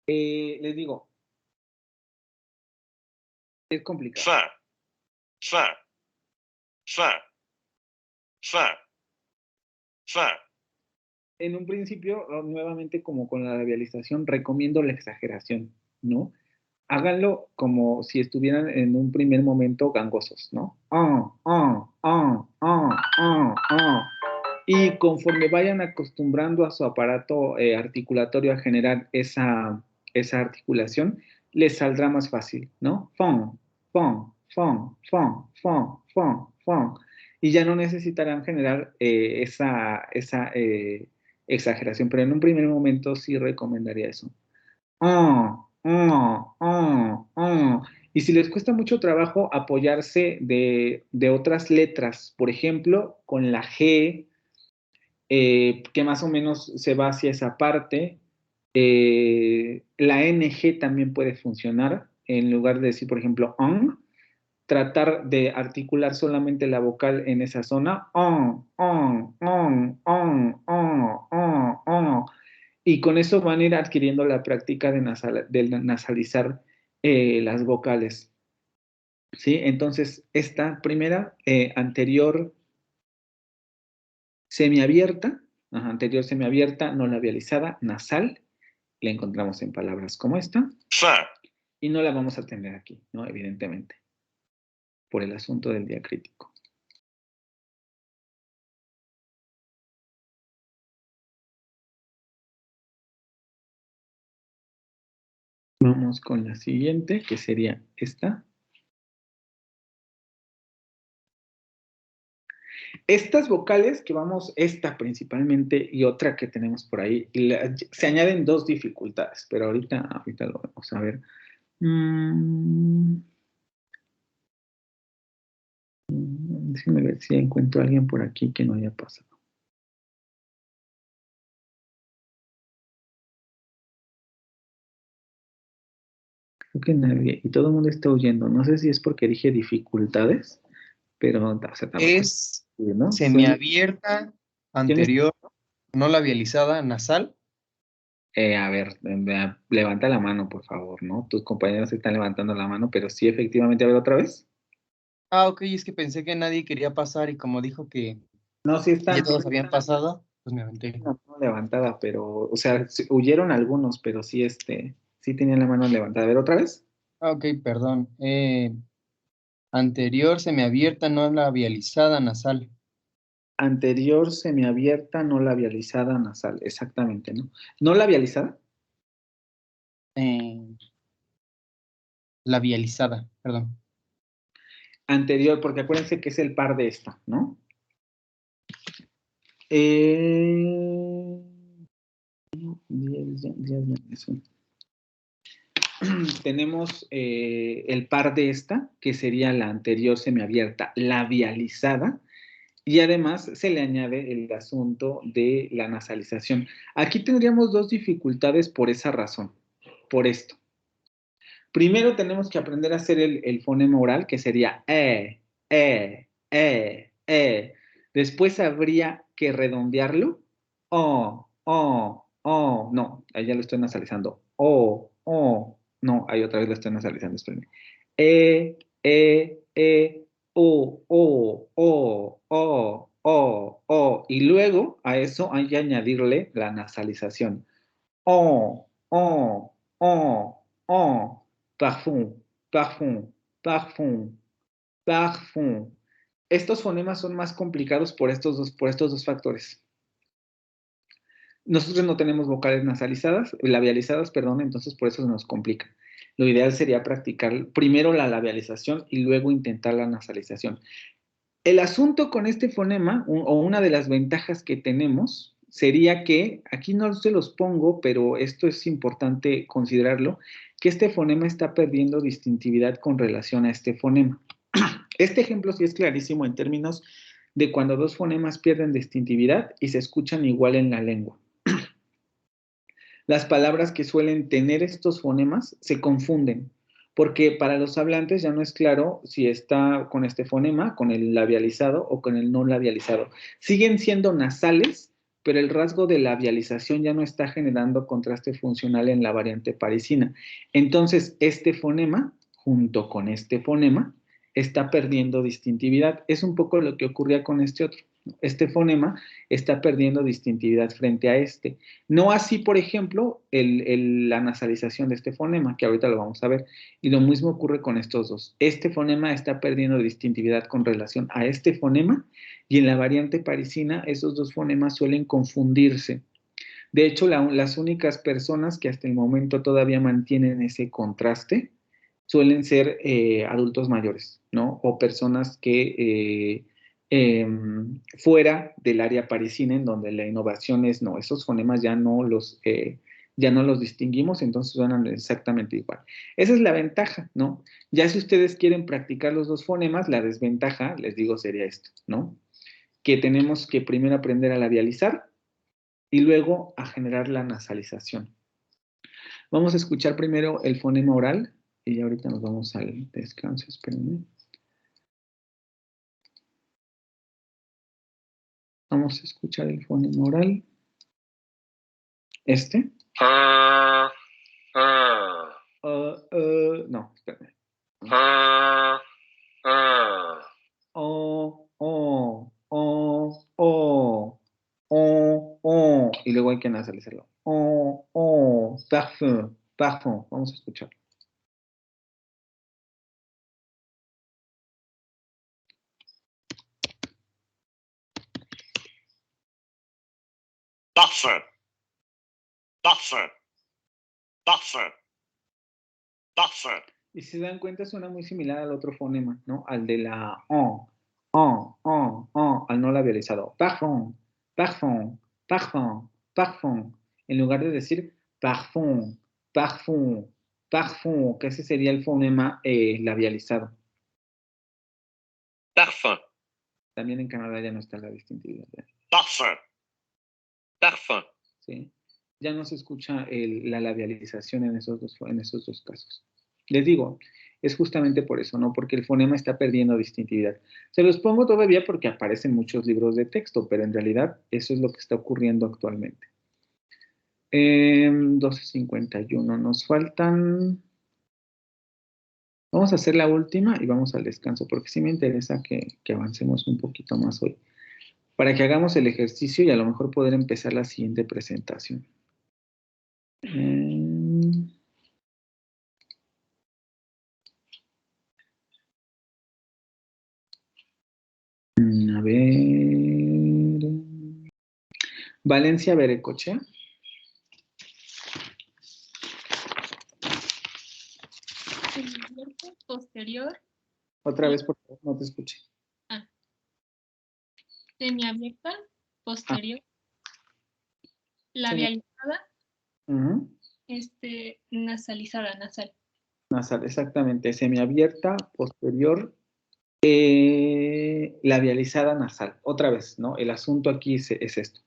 Les digo, es complicado. Fin. Fin. Fin. Fin. Fin. En un principio, nuevamente como con la labialización, recomiendo la exageración, ¿no? Háganlo como si estuvieran en un primer momento gangosos, ¿no? Y conforme vayan acostumbrando a su aparato articulatorio a generar esa articulación, les saldrá más fácil, ¿no? Fon, fon, fon, fon, fon, fon, fon. Y ya no necesitarán generar esa exageración, pero en un primer momento sí recomendaría eso. Y si les cuesta mucho trabajo apoyarse de otras letras, por ejemplo, con la G, que más o menos se va hacia esa parte, la NG también puede funcionar, en lugar de decir, por ejemplo, tratar de articular solamente la vocal en esa zona, y con eso van a ir adquiriendo la práctica de nasalizar las vocales. ¿Sí? Entonces, esta primera, anterior semiabierta, anterior semiabierta, no labializada, nasal, la encontramos en palabras como esta. Y no la vamos a tener aquí, ¿no? Evidentemente, por el asunto del diacrítico. Vamos con la siguiente, que sería esta. Estas vocales que vamos, esta principalmente y otra que tenemos por ahí, se añaden dos dificultades, pero ahorita lo vamos a ver. Déjenme ver si encuentro a alguien por aquí que no haya pasado. Creo que nadie, y todo el mundo está huyendo. No sé si es porque dije dificultades, pero o sea, Es ¿no? semiabierta, anterior, no labializada, nasal. A ver, levanta la mano, por favor, ¿no? Tus compañeros están levantando la mano, pero sí, efectivamente, a ver otra vez. Ah, ok, es que pensé que nadie quería pasar y como dijo que no, sí están, ya todos habían pasado, pues me aventé. Una mano levantada, pero, o sea, huyeron algunos, pero sí, sí tenían la mano levantada. A ver, otra vez. Ah, ok, perdón. Anterior, semiabierta, no labializada, nasal. Anterior, semiabierta, no labializada, nasal. Exactamente, ¿no? ¿No labializada? Labializada, perdón. Anterior, porque acuérdense que es el par de esta, ¿no? Tenemos el par de esta, que sería la anterior semiabierta labializada, y además se le añade el asunto de la nasalización. Aquí tendríamos dos dificultades por esa razón, por esto. Primero tenemos que aprender a hacer el fonema oral, que sería Después habría que redondearlo. No, ahí ya lo estoy nasalizando. No, ahí otra vez lo estoy nasalizando, espérenme. O. Y luego a eso hay que añadirle la nasalización. Parfum, parfum, parfum, parfum. Estos fonemas son más complicados por estos dos factores. Nosotros no tenemos vocales labializadas, perdón, entonces por eso se nos complica. Lo ideal sería practicar primero la labialización y luego intentar la nasalización. El asunto con este fonema, o una de las ventajas que tenemos, sería que, aquí no se los pongo, pero esto es importante considerarlo, que este fonema está perdiendo distintividad con relación a este fonema. Este ejemplo sí es clarísimo en términos de cuando dos fonemas pierden distintividad y se escuchan igual en la lengua. Las palabras que suelen tener estos fonemas se confunden, porque para los hablantes ya no es claro si está con este fonema, con el labializado o con el no labializado. Siguen siendo nasales, pero el rasgo de labialización ya no está generando contraste funcional en la variante parisina. Entonces, este fonema, junto con este fonema, está perdiendo distintividad. Es un poco lo que ocurría con este otro. Este fonema está perdiendo distintividad frente a este. No así, por ejemplo, la nasalización de este fonema, que ahorita lo vamos a ver. Y lo mismo ocurre con estos dos. Este fonema está perdiendo distintividad con relación a este fonema, y en la variante parisina esos dos fonemas suelen confundirse. De hecho, las únicas personas que hasta el momento todavía mantienen ese contraste suelen ser adultos mayores, ¿no? O personas que fuera del área parisina, en donde la innovación es, no, esos fonemas ya no los distinguimos, entonces suenan exactamente igual. Esa es la ventaja, ¿no? Ya si ustedes quieren practicar los dos fonemas, la desventaja, les digo, sería esto, ¿no? Que tenemos que primero aprender a labializar y luego a generar la nasalización. Vamos a escuchar primero el fonema oral y ahorita nos vamos al descanso, espérenme. Vamos a escuchar el fonema oral. ¿Este? No, espérenme. Y luego hay que nasalizarlo. Parfum, parfum. Vamos a escuchar. Parfum. Parfum. Parfum. Parfum. Y si se dan cuenta, suena muy similar al otro fonema, ¿no? Al de la al no labializado. Parfum, parfum, parfum, parfum. En lugar de decir parfum, parfum, parfum, que ese sería el fonema labializado. Parfum. También en Canadá ya no está la distintividad. Parfum. Parfum. ¿Sí? Ya no se escucha la labialización en esos dos casos. Les digo, es justamente por eso, ¿no? Porque el fonema está perdiendo distintividad. Se los pongo todavía porque aparecen muchos libros de texto, pero en realidad eso es lo que está ocurriendo actualmente. 12:51, nos faltan... Vamos a hacer la última y vamos al descanso, porque sí me interesa que avancemos un poquito más hoy, para que hagamos el ejercicio y a lo mejor poder empezar la siguiente presentación. A ver. Valencia Berecochea. Semiabierta, posterior. Otra vez, por favor, no te escuché. Semiabierta, posterior. Labializada. Nasalizada, nasal. Nasal, exactamente. Semiabierta, posterior, labializada, nasal. Otra vez, ¿no? El asunto aquí es esto.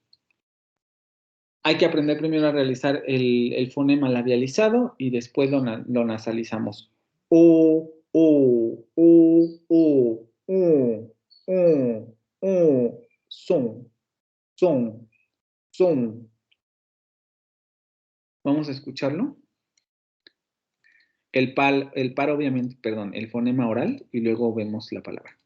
Hay que aprender primero a realizar el fonema labializado y después lo nasalizamos. Son, son, son. Vamos a escucharlo. El par obviamente, perdón, el fonema oral y luego vemos la palabra.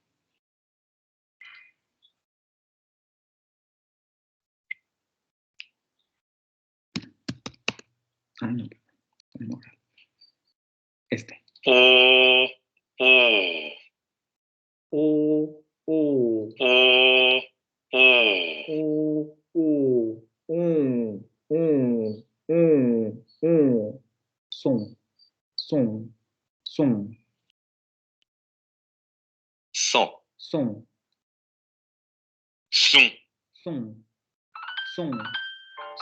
Ah, no, fonema oral. Este. O, son, son, son, Son. son, Son. son, son,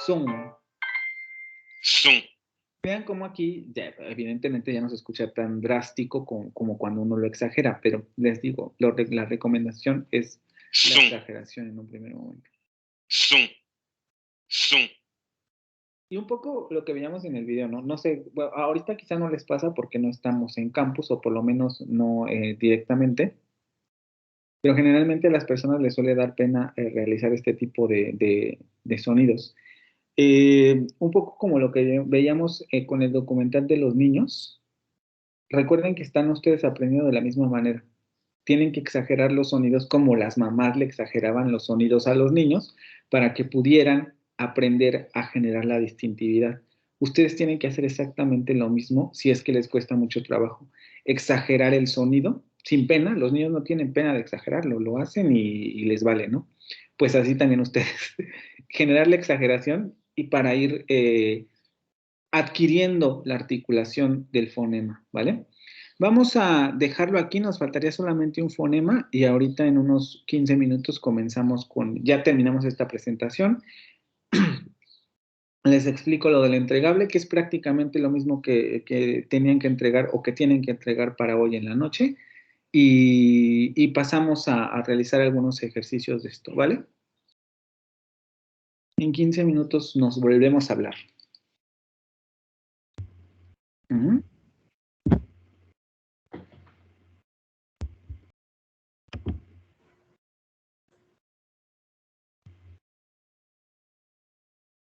son. Son. Vean cómo aquí, ya, evidentemente ya no se escucha tan drástico como cuando uno lo exagera, pero les digo, la recomendación es la Son. exageración en un primer momento. Son. Son. Y un poco lo que veíamos en el video, ¿no? No sé, bueno, ahorita quizá no les pasa porque no estamos en campus o por lo menos no directamente, pero generalmente a las personas les suele dar pena realizar este tipo de sonidos. Un poco como lo que veíamos con el documental de los niños. Recuerden que están ustedes aprendiendo de la misma manera. Tienen que exagerar los sonidos como las mamás le exageraban los sonidos a los niños para que pudieran aprender a generar la distintividad. Ustedes tienen que hacer exactamente lo mismo si es que les cuesta mucho trabajo. Exagerar el sonido sin pena. Los niños no tienen pena de exagerarlo, lo hacen y les vale, ¿no? Pues así también ustedes. Generar la exageración y para ir adquiriendo la articulación del fonema, ¿vale? Vamos a dejarlo aquí, nos faltaría solamente un fonema y ahorita en unos 15 minutos comenzamos ya terminamos esta presentación. Les explico lo del entregable, que es prácticamente lo mismo que tenían que entregar o que tienen que entregar para hoy en la noche y pasamos a realizar algunos ejercicios de esto, ¿vale? En 15 minutos nos volvemos a hablar.